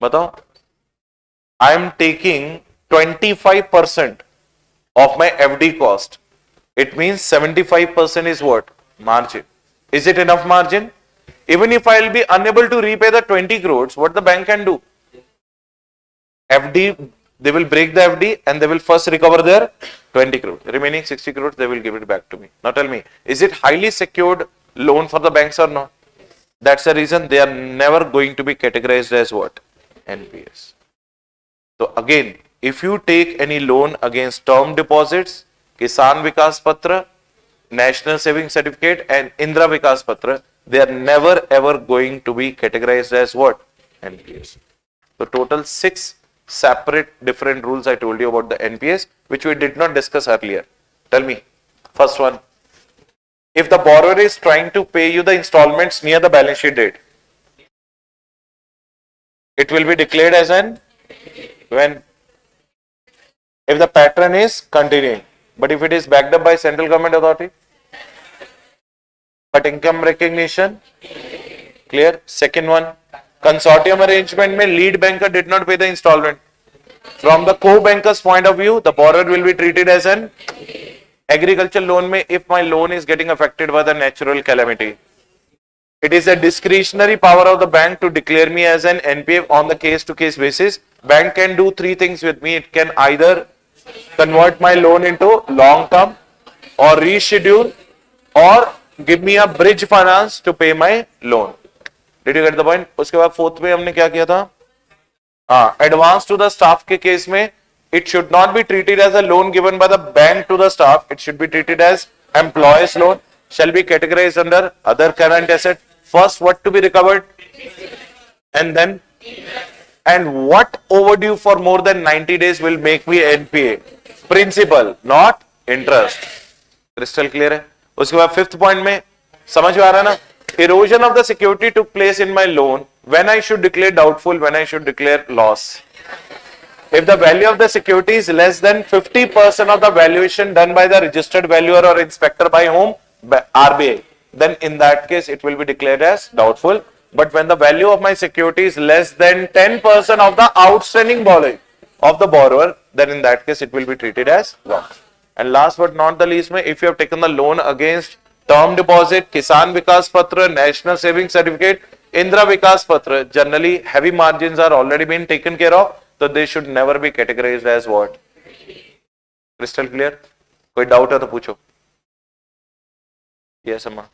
बताओ. I am taking 25% of my FD cost. It means 75% is what? Margin. Is it enough margin? Even if I will be unable to repay the 20 crores, what the bank can do? FD, they will break the FD and they will first recover their 20 crores. Remaining 60 crores, they will give it back to me. Now tell me, is it highly secured loan for the banks or not? That's the reason they are never going to be categorized as what? NPAs. So again, if you take any loan against term deposits, Kisan Vikas Patra, National Saving Certificate and Indira Vikas Patra, they are never ever going to be categorized as what? NPAs. So total 6 separate different rules I told you about the NPAs, which we did not discuss earlier. Tell me, first one. If the borrower is trying to pay you the installments near the balance sheet date, it will be declared as an when? If the pattern is continuing, but if it is backed up by central government authority, but income recognition, clear. Second one, consortium arrangement में lead banker did not pay the installment. From the co-banker's point of view, the borrower will be treated as an agricultural loan में if my loan is getting affected by the natural calamity. It is a discretionary power of the bank to declare me as an NPA on the case-to-case basis. Bank can do 3 things with me. It can either convert my loan into long-term or reschedule or give me a bridge finance to pay my loan. Did you get the point? उसके बाद 4th में हमने क्या किया था? Advance to the staff के case में it should not be treated as a loan given by the bank to the staff. It should be treated as employee's loan. Shall be categorized under other current asset. First, what to be recovered? And then, and what overdue for more than 90 days will make me NPA? Principal, not interest. Crystal clear है? उसके बाद 5th point में समझ में आ रहा है ना? Erosion of the security took place in my loan. When I should declare doubtful, when I should declare loss. If the value of the security is less than 50% of the valuation done by the registered valuer or inspector by whom? By RBI. Then in that case, it will be declared as doubtful. But when the value of my security is less than 10% of the outstanding borrowing of the borrower, then in that case, it will be treated as wrong. And last but not the least, if you have taken the loan against term deposit, Kisan Vikas Patra, National Savings Certificate, Indra Vikas Patra, generally heavy margins are already been taken care of, so they should never be categorized as what? Crystal clear? कोई doubt है तो पूछो. Yes, Amma.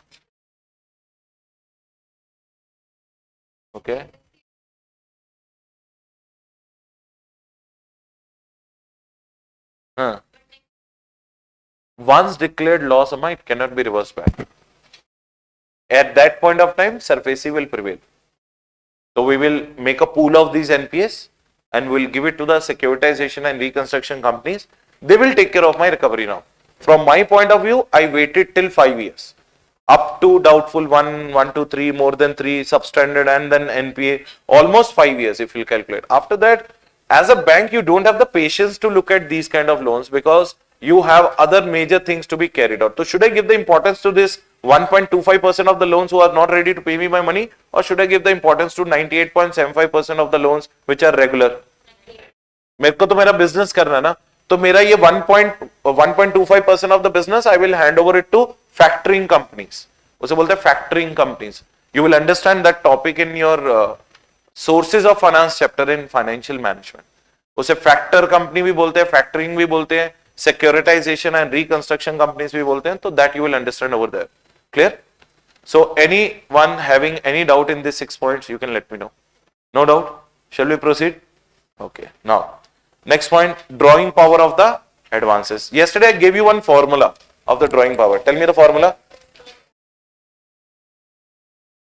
Okay. Once declared loss, Amma, it cannot be reversed back. At that point of time, SARFAESI will prevail. So we will make a pool of these NPAs and we'll give it to the securitization and reconstruction companies. They will take care of my recovery now. From my point of view, I waited till 5 years. Up to doubtful 1, 1, 2, 3, more than 3, substandard and then NPA. Almost 5 years if you calculate. After that, as a bank, you don't have the patience to look at these kind of loans because you have other major things to be carried out. So should I give the importance to this 1.25% of the loans who are not ready to pay me my money, or should I give the importance to 98.75% of the loans which are regular? मेरे को तो मेरा business करना है ना, तो मेरा ये 1.25% of the business I will hand over it to factoring companies. उसे बोलते हैं factoring companies. You will understand that topic in your sources of finance chapter in financial management. उसे factor company भी बोलते हैं, factoring भी बोलते हैं, securitization and reconstruction companies भी बोलते हैं, तो that you will understand over there. Clear? So anyone having any doubt in these 6 points, you can let me know. No doubt? Shall we proceed? Okay. Now, next point, drawing power of the advances. Yesterday I gave you one formula of the drawing power. Tell me the formula.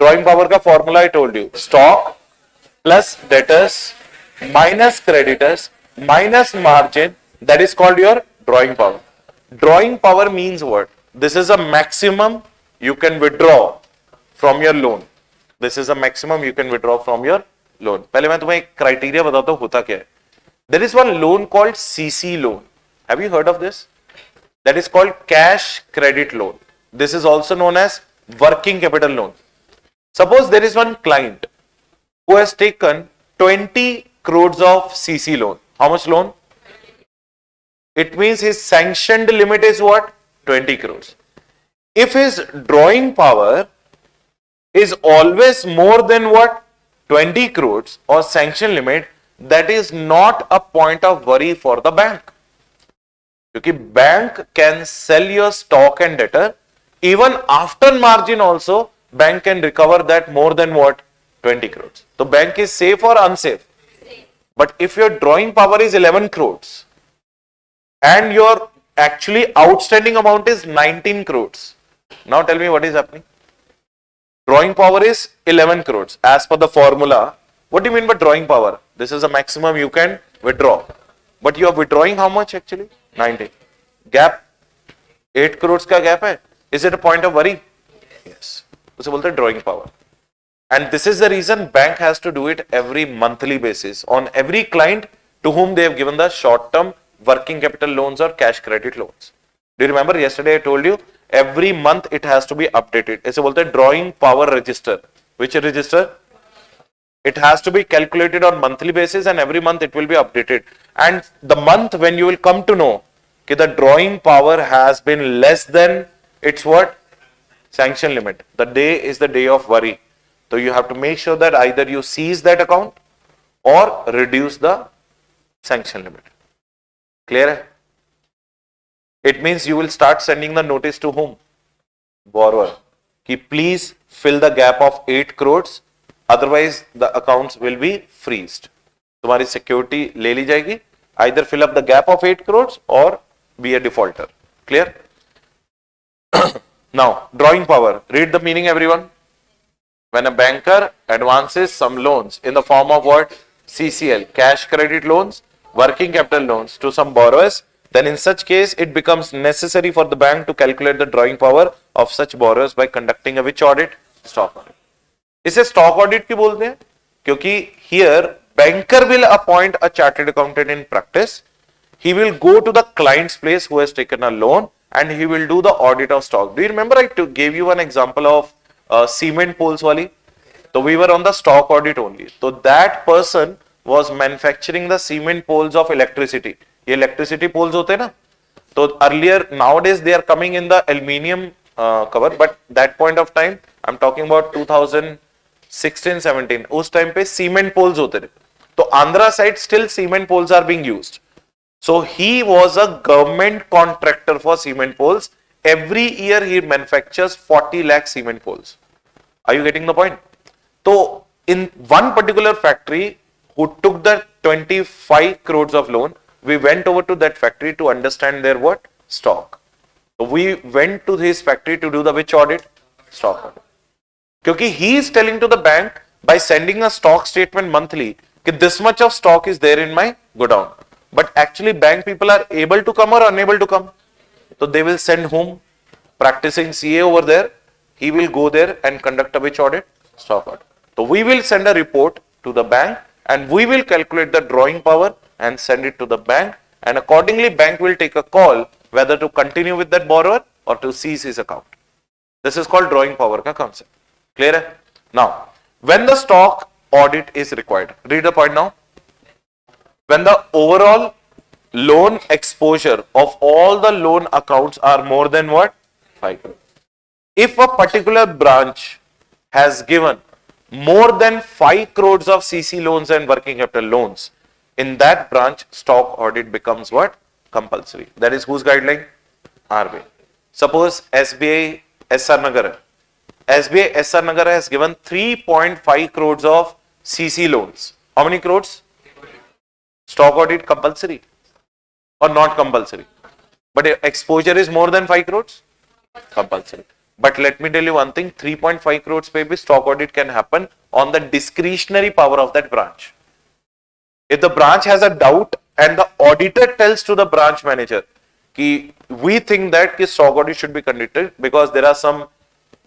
Drawing power का formula I told you. Stock plus debtors minus creditors minus margin, that is called your drawing power. Drawing power means what? This is a maximum you can withdraw from your loan. This is a maximum you can withdraw from your loan. पहले मैं तुम्हें एक criteria बताता हूँ होता क्या है. There is one loan called CC loan. Have you heard of this? That is called cash credit loan. This is also known as working capital loan. Suppose there is one client who has taken 20 crores of CC loan. How much loan? It means his sanctioned limit is what? 20 crores. If his drawing power is always more than what? 20 crores or sanction limit, that is not a point of worry for the bank. Because bank can sell your stock and debtor, even after margin also, bank can recover that more than what? 20 crores. So bank is safe or unsafe? Safe. But if your drawing power is 11 crores and your actually outstanding amount is 19 crores. Now tell me what is happening. Drawing power is 11 crores as per the formula. What do you mean by drawing power? This is the maximum you can withdraw. But you are withdrawing how much actually? 19. Gap? 8 crores का gap है. Is it a point of worry? Yes. उसे बोलते हैं drawing power. And this is the reason bank has to do it every monthly basis on every client to whom they have given the short-term working capital loans or cash credit loans. Do you remember yesterday I told you every month it has to be updated. इसे बोलते हैं drawing power register. Which register? It has to be calculated on monthly basis and every month it will be updated. And the month when you will come to know that the drawing power has been less than its what? Sanction limit. The day is the day of worry. So you have to make sure that either you seize that account or reduce the sanction limit. Clear? It means you will start sending the notice to whom? Borrower. Ki please fill the gap of 8 crores. Otherwise the accounts will be freezed. तुम्हारी security ले ली जाएगी. Either fill up the gap of 8 crores or be a defaulter. Clear? Now, drawing power. Read the meaning everyone. When a banker advances some loans in the form of what? CCL, cash credit loans, working capital loans to some borrowers, then in such case it becomes necessary for the bank to calculate the drawing power of such borrowers by conducting a which audit? Stock audit. इसे stock audit क्यों बोलते हैं? क्योंकि here banker will appoint a chartered accountant in practice. He will go to the client's place who has taken a loan and he will do the audit of stock. Do you remember I gave you an example of cement poles wali? So we were on the stock audit only. So that person was manufacturing the cement poles of electricity. ये electricity poles होते ना? So earlier, nowadays they are coming in the aluminium cover, but that point of time, I'm talking about 2016-17. उस time पे cement poles होते थे. तो Andhra side still cement poles are being used. So he was a government contractor for cement poles. Every year he manufactures 40 lakh cement poles. Are you getting the point? So in one particular factory who took the 25 crores of loan, we went over to that factory to understand their what? Stock. So we went to his factory to do the which audit? Stock audit. Because he is telling to the bank by sending a stock statement monthly that this much of stock is there in my godown. But actually bank people are able to come or unable to come. So they will send whom? Practicing CA over there. He will go there and conduct a which audit? Stock audit. So we will send a report to the bank and we will calculate the drawing power and send it to the bank, and accordingly bank will take a call whether to continue with that borrower or to seize his account. This is called drawing power ka concept. Clear? Now, when the stock audit is required, read the point now. When the overall loan exposure of all the loan accounts are more than what? 5 crore. If a particular branch has given more than 5 crores of CC loans and working capital loans, in that branch, stock audit becomes what? Compulsory. That is whose guideline? RBI. Suppose SBI SR Nagar. SBI SR Nagar has given 3.5 crores of CC loans. How many crores? Stock audit compulsory or not compulsory? But if exposure is more than 5 crores? Compulsory. But let me tell you one thing, 3.5 crores pe bhi stock audit can happen on the discretionary power of that branch. If the branch has a doubt and the auditor tells to the branch manager, ki we think that ki stock audit should be conducted because there are some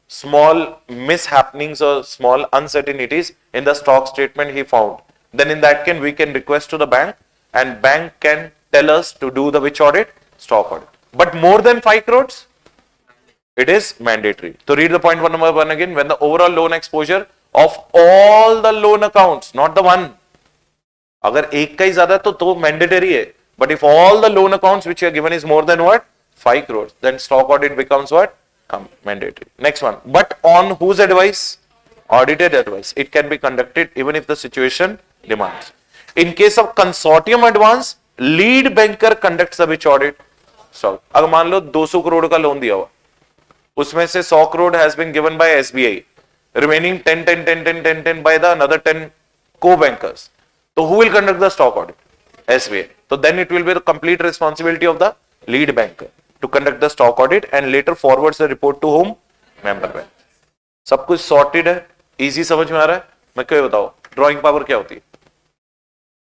small mishappenings or small uncertainties in the stock statement he found, then in that case we can request to the bank and bank can tell us to do the which audit? Stock audit. But more than 5 crores, it is mandatory. So read the point number 1 again. When the overall loan exposure of all the loan accounts, not the one, अगर एक का ही ज्यादा तो mandatory है. But if all the loan accounts which are given is more than what? 5 crores, then stock audit becomes what? Mandatory. Next one. But on whose advice? Audited advice. It can be conducted even if the situation demands. In case of consortium advance, lead banker conducts the which audit? So, अगर मान लो 200 करोड़ का loan दिया हुआ, उसमें से 100 crore has been given by SBI, remaining 10 by the another 10 co-bankers. So who will conduct the stock audit? SBI. So then it will be the complete responsibility of the lead banker to conduct the stock audit and later forwards the report to whom? Member bank. सब कुछ sorted है, easy समझ में आ रहा है? मैं क्यों बताओ? Drawing power क्या होती है?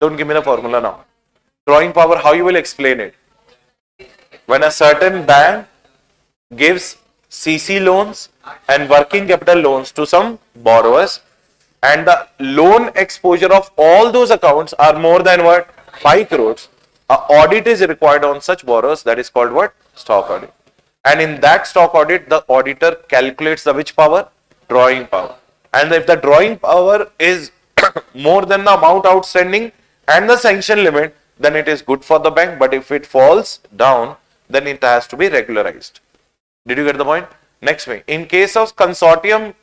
Don't give me the formula now. Drawing power, how you will explain it? When a certain bank gives CC loans and working capital loans to some borrowers, and the loan exposure of all those accounts are more than what? 5 crores. An audit is required on such borrowers. That is called what? Stock audit. And in that stock audit, the auditor calculates the which power? Drawing power. And if the drawing power is more than the amount outstanding and the sanction limit, then it is good for the bank. But if it falls down, then it has to be regularized. Did you get the point? Next way. In case of consortium,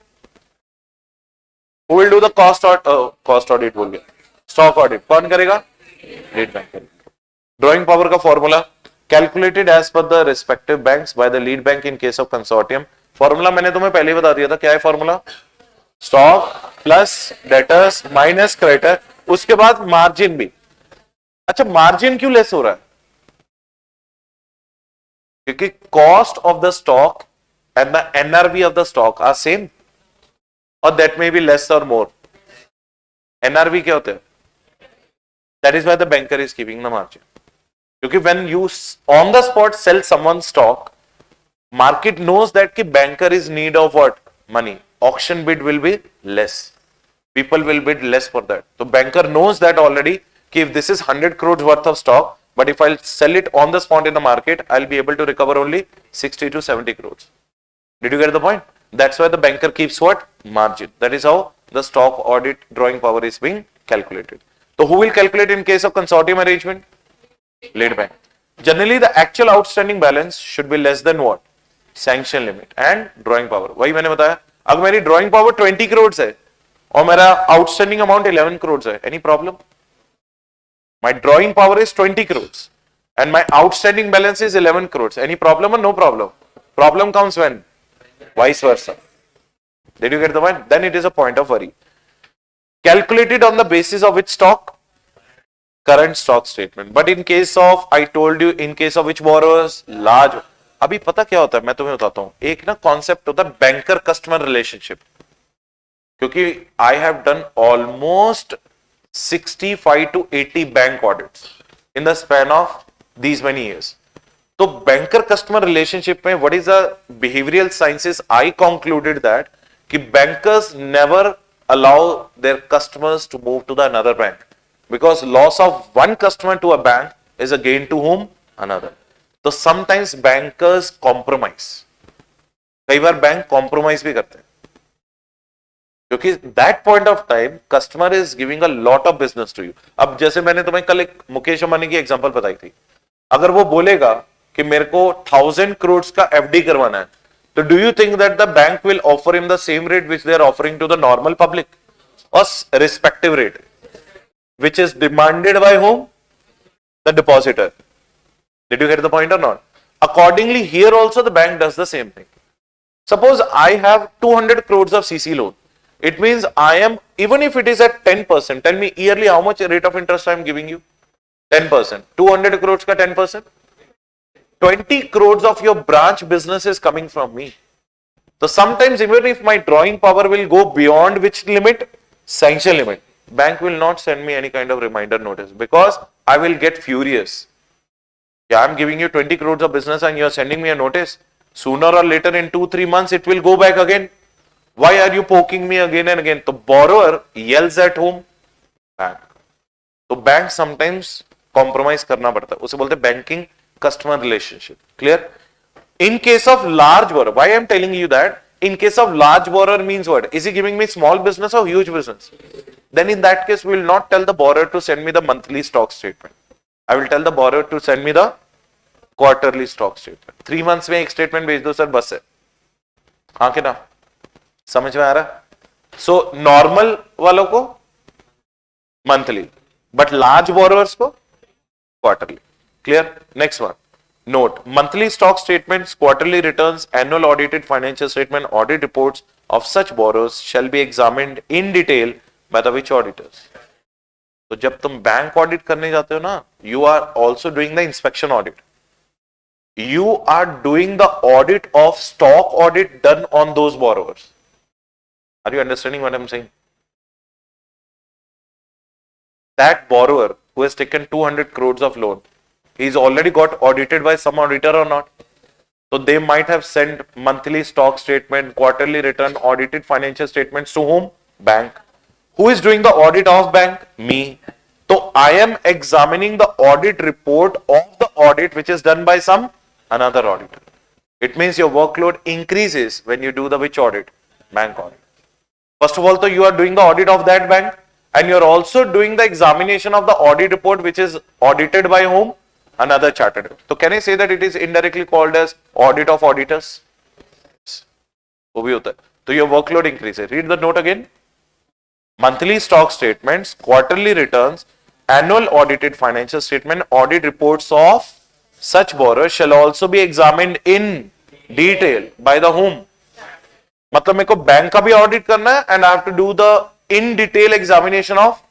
who will do the cost audit? बोल गया. Stock audit. कौन करेगा? Lead bank करेगा. Drawing power का formula calculated as per the respective banks by the lead bank in case of consortium. Formula मैंने तुम्हें पहले ही बता दिया था. क्या है formula? Stock plus debtors minus creditor. उसके बाद margin भी. अच्छा margin क्यों less हो रहा है? क्योंकि cost of the stock and the NRV of the stock are same. Or that may be less or more. NRV क्या होते हैं? That is why the banker is keeping the margin. Because when you on the spot sell someone's stock, market knows that कि banker is need of what? Money. Auction bid will be less. people will bid less for that. So banker knows that already कि if this is 100 crores worth of stock, but if I'll sell it on the spot in the market, I'll be able to recover only 60 to 70 crores. Did you get the point? That's why the banker keeps what? Margin. That is how the stock audit drawing power is being calculated. So who will calculate in case of consortium arrangement? Lead bank. Generally the actual outstanding balance should be less than what? Sanction limit and drawing power. वही मैंने बताया. अगर मेरी drawing power 20 crores है और मेरा outstanding amount 11 crores है, any problem? My drawing power is 20 crores and my outstanding balance is 11 crores. Any problem or no problem? Problem comes when? Vice versa. Did you get the point? Then it is a point of worry. Calculated on the basis of which stock? Current stock statement. But in case of, I told you, in case of which borrowers? Large. अभी पता क्या होता है, मैं तुम्हें बताता हूं. एक ना कॉन्सेप्ट होता है बैंकर कस्टमर रिलेशनशिप. क्योंकि I have done almost 65 to 80 bank audits in the span of these many years. तो banker customer relationship में what is the behavioral sciences? I concluded that कि bankers never allow their customers to move to the another bank because loss of one customer to a bank is a gain to whom? Another. तो sometimes bankers compromise. कई बार bank compromise भी करते हैं क्योंकि that point of time customer is giving a lot of business to you. अब जैसे मैंने तुम्हें कल एक मुकेश अंबानी की एग्जांपल बताई थी, अगर वो बोलेगा कि मेरे को 1000 करोड़ का एफडी करवाना है, तो do you think that the bank will offer him the same rate which they are offering to the normal public और respective rate which is demanded by home? The depositor. Did you get the point or not? Accordingly, here also the bank does the same thing. Suppose I have 200 crores of CC loan. It means I am, even if it is at 10%, tell me yearly how much rate of interest I am giving you? 10%. 200 crores ka 10%? 20 crores of your branch business is coming from me. So sometimes even if my drawing power will go beyond which limit? Sanction limit. Bank will not send me any kind of reminder notice because I will get furious. Yeah, I'm giving you 20 crores of business and you're sending me a notice. Sooner or later in 2-3 months, it will go back again. Why are you poking me again and again? The borrower yells at whom? Bank. So bank sometimes compromise करना पड़ता है. उसे बोलते हैं banking customer relationship. Clear? In case of large borrower, why I'm telling you that? In case of large borrower means what? Is he giving me small business or huge business? Then in that case, we will not tell the borrower to send me the monthly stock statement. I will tell the borrower to send me the quarterly stock statement. 3 months में एक statement भेज दो sir, बस है. हाँ कि ना? समझ में आ रहा? So normal वालों को monthly, but large borrowers को quarterly. Clear? Next one. Note: monthly stock statements, quarterly returns, annual audited financial statement, audit reports of such borrowers shall be examined in detail by the which auditors? तो जब तुम bank audit करने जाते हो ना, you are also doing the inspection audit. You are doing the audit of stock audit done on those borrowers. Are you understanding what I am saying? That borrower who has taken 200 crores of loan, he is already got audited by some auditor or not? So they might have sent monthly stock statement, quarterly return, audited financial statements to whom? Bank. Who is doing the audit of bank? Me. So I am examining the audit report of the audit which is done by some another auditor. It means your workload increases when you do the which audit? Bank audit. First of all, so you are doing the audit of that bank and you are also doing the examination of the audit report which is audited by whom? Another chartered. So can I say that it is indirectly called as audit of auditors? वो भी होता है. So your workload increases. Read the note again. Monthly stock statements, quarterly returns, annual audited financial statement, audit reports of such borrower shall also be examined in detail by the whom? मतलब मेरे को bank का भी audit करना है and I have to do the in detail examination of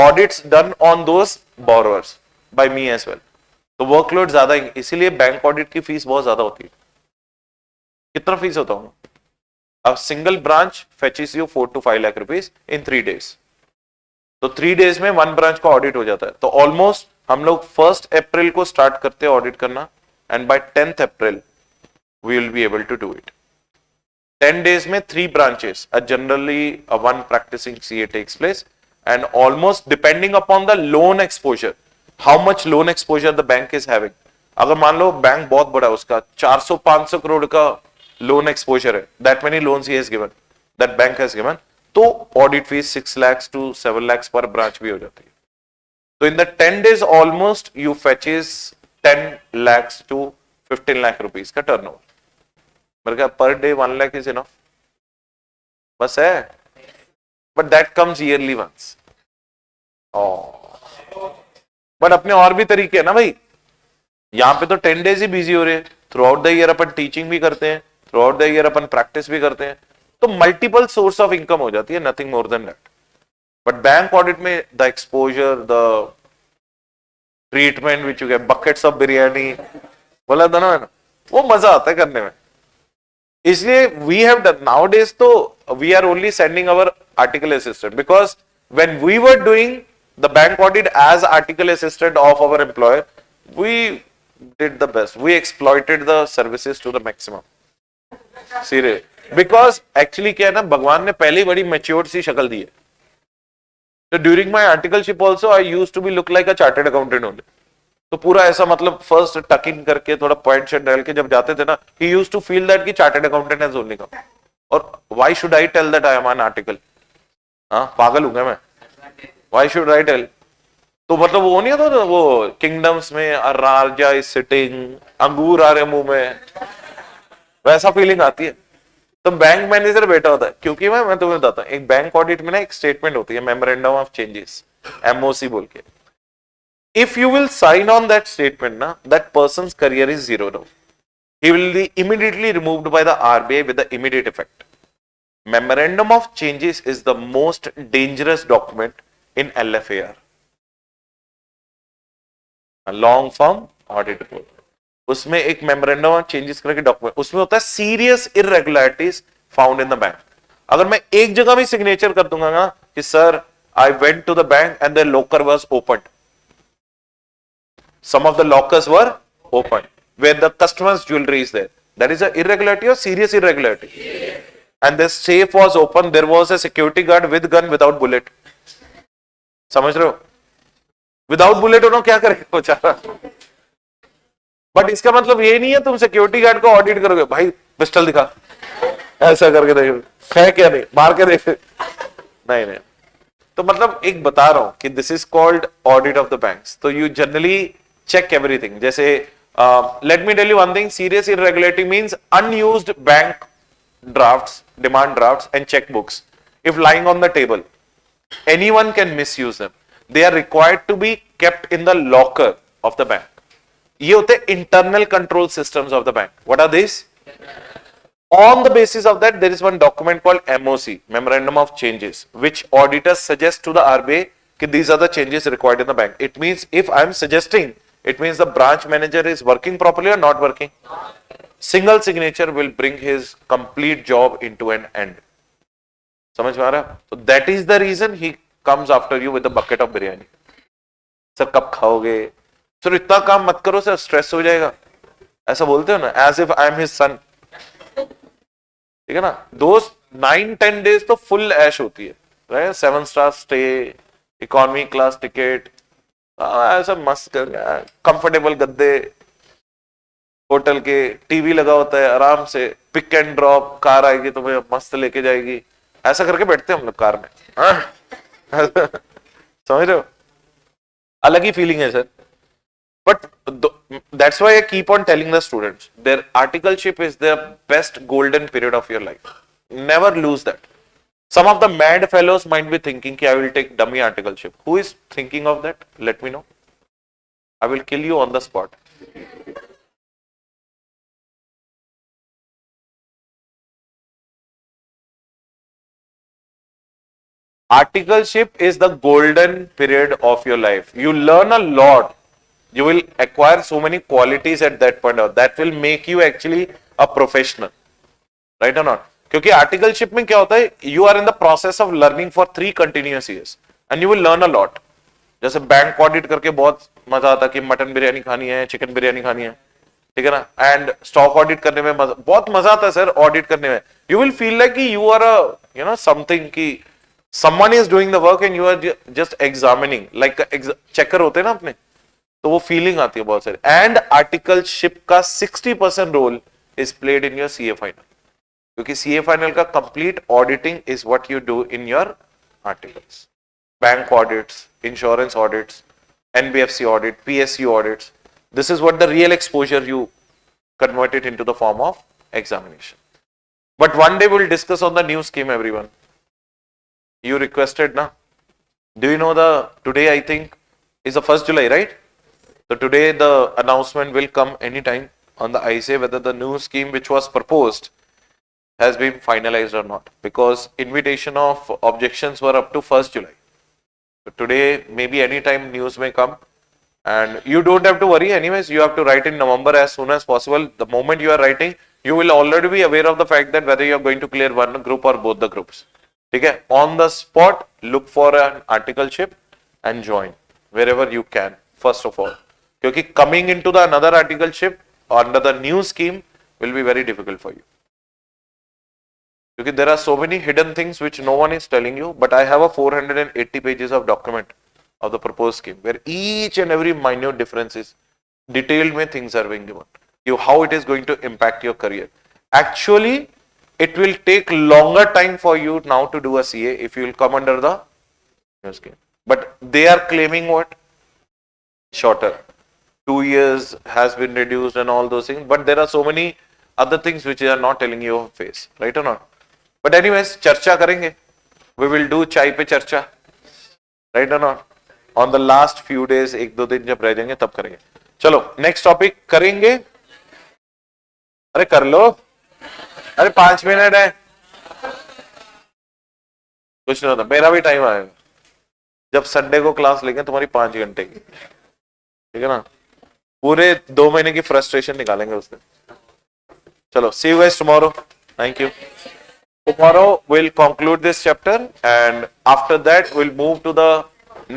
audits done on those borrowers by me as well. तो workload ज्यादा है, इसीलिए बैंक ऑडिट की फीस बहुत ज्यादा होती है. कितना फीस होता हूँ? A single branch fetches you 4 to 5 lakh rupees in 3 days. तो 3 days में 1 branch का ऑडिट हो जाता है. तो ऑलमोस्ट हम लोग 1st April को स्टार्ट करते हैं ऑडिट करना and by 10th April we will be able to do it. 10 days में 3 branches, generally one practicing CA takes place, and almost depending upon the loan exposure, how much loan exposure the bank is having. अगर मान लो bank बहुत बड़ा है, उसका 400-500 करोड़ का loan exposure है, that many loans he has given, that bank has given, तो audit fees 6 lakhs to 7 lakhs पर ब्रांच भी हो जाती है. तो in the 10 days almost you fetches 10 lakhs to 15 lakh rupees का टर्नओवर. मेरे ख्याल per day 1 lakh is enough, बस है. But that comes yearly once. But अपने और भी तरीके हैं ना भाई. यहाँ पे तो 10 days ही बिजी हो रहे हैं. Through out the year upon teaching भी करते हैं, through out the year upon practice भी करते हैं, तो मल्टीपल सोर्स ऑफ इनकम हो जाती है, nothing more than that. But bank audit में the exposure, the treatment which you get, buckets of biryani बोला था ना, वो मजा आता है करने में. इसलिए वी हैव डन नाउडेज, तो we are only sending our article assistant, because when we were doing the bank audit as article assistant of our employer, we did the best, we exploited the services to the maximum. Serious, because actually क्या है ना, भगवान ने पहले बड़ी matured सी शक्ल दी है. तो during my articleship also I used to be look like a chartered accountant only. तो पूरा ऐसा मतलब फर्स्ट टक इन करके थोड़ा पॉइंट शेड डाल के जब जाते थे ना, he used to feel that कि chartered accountant has only come. और why should I tell that I am an article? हाँ, पागल हूं क्या मैं? Why should I tell? तो मतलब वो नहीं होता वो किंगडम्स में राजा इज सिटिंग, अंगूर आ रहे मुंह में, वैसा फीलिंग आती है. तो बैंक मैनेजर बैठा होता है, क्योंकि मैं तुम्हें बताता हूँ, एक बैंक ऑडिट में ना एक स्टेटमेंट होती है, मेमोरेंडम ऑफ चेंजेस, एमओसी बोल के. If you will sign on that statement, na, that person's career is zero now. He will be immediately removed by the RBI with the immediate effect. Memorandum of changes is the most dangerous document in LFAR. A long form audit report. उसमें एक memorandum of changes करके document, उसमें होता है serious irregularities found in the bank. अगर मैं एक जगह भी सिग्नेचर कर दूंगा ना कि sir I went to the bank and their locker was opened. Some of the lockers were open where the customer's jewelry is there. That is a irregularity or serious irregularity. Yes. And the safe was open. There was a security guard with gun without bullet. समझ रहे हो? Without bullet उन्होंने क्या करेगा बेचारा? But इसका मतलब ये नहीं है तुम सिक्योरिटी गार्ड को ऑडिट करोगे, भाई पिस्टल दिखा, ऐसा करके देखो है क्या, नहीं मार के देख, नहीं नहीं. तो मतलब एक बता रहा हूं कि this is called audit of the banks. तो यू जनरली check everything. जैसे let me tell you one thing, serious irregularity means unused bank drafts, demand drafts and checkbooks if lying on the table, anyone can misuse them. They are required to be kept in the locker of the bank. ये होते हैं internal control systems of the bank. What are these? On the basis of that, there is one document called MOC, Memorandum of Changes, which auditors suggest to the RBI that these are the changes required in the bank. It means if I am suggesting, it means the branch manager is working properly or not working. Single signature will bring his complete job into an end. समझ में आ रहा है? So that is the reason he comes after you with a bucket of biryani. Sir कब खाओगे? Sir इतना काम मत करो सर, स्ट्रेस हो जाएगा, ऐसा बोलते हो ना, as if I am his son. ठीक है ना? दोस्त 9-10 days तो फुल ऐश होती है, right? 7 star stay, economy class ticket, ऐसा मस्त कंफर्टेबल गद्दे, होटल के टीवी लगा होता है, आराम से पिक एंड ड्रॉप, कार आएगी तुम्हें मस्त लेके जाएगी, ऐसा करके बैठते हैं हम लोग कार में. समझ रहे हो? अलग ही फीलिंग है sir. But that's why I keep on telling the students, their articleship is the best golden period of your life. Never lose that. Some of the mad fellows might be thinking I will take dummy articleship. Who is thinking of that? Let me know. I will kill you on the spot. Articleship is the golden period of your life. You learn a lot. You will acquire so many qualities at that point. That will make you actually a professional. Right or not? क्योंकि articleship में क्या होता है, you are in the process of learning for 3 continuous years and you will learn a lot. जैसे bank audit करके बहुत मजा आता कि मटन बिरयानी खानी है, चिकन बिरयानी खानी है, ठीक है ना. एंड स्टॉक ऑडिट करने में बहुत मजा आता है सर. ऑडिट करने में यू विल फील लाइक कि यू आर अ समथिंग कि someone is doing the work and you are just examining like checker होते हैं ना अपने, तो वो फीलिंग आती है बहुत सारी. एंड आर्टिकलशिप का 60% role is played in your CA final, क्योंकि सीए फाइनल का complete auditing is what you do in your articles. Bank audits, insurance audits, NBFC audit, PSU audits, this is what the real exposure you convert it into the form of examination. But one day we'll discuss on the new scheme, everyone. You requested, na? Do you know today I think is the 1st July, right? So today the announcement will come anytime on the ICA whether the new scheme which was proposed has been finalized or not, because invitation of objections were up to 1st July. So today maybe anytime news may come. And you don't have to worry. Anyways, you have to write in November as soon as possible. The moment you are writing, you will already be aware of the fact that whether you are going to clear one group or both the groups. Okay? On the spot, look for an articleship and join wherever you can. First of all, because coming into the another articleship under the new scheme will be very difficult for you. Because there are so many hidden things which no one is telling you. But I have a 480 pages of document of the proposed scheme where each and every minute differences detailed में things are being given you, how it is going to impact your career. Actually it will take longer time for you now to do a CA if you will come under the new scheme, but they are claiming what? Shorter. 2 years has been reduced and all those things, but there are so many other things which they are not telling you face, right or not? But anyways, चर्चा करेंगे. We will do चाय पे चर्चा, right or not? On the last few days, 1-2 दिन जब रह जाएंगे तब करेंगे. चलो नेक्स्ट टॉपिक करेंगे. अरे कर लो, अरे 5 मिनट है, कुछ नहीं होता. मेरा भी टाइम आएगा जब संडे को क्लास लेंगे तुम्हारी 5 घंटे की, ठीक है ना. पूरे 2 महीने की फ्रस्ट्रेशन निकालेंगे उससे. चलो, see you guys tomorrow. Thank you. Tomorrow we'll conclude this chapter and after that we'll move to the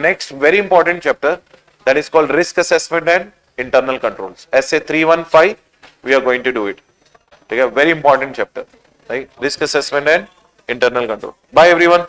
next very important chapter, that is called risk assessment and internal controls. SA 315 we are going to do it. Okay, very important chapter, right? Risk assessment and internal control. Bye everyone.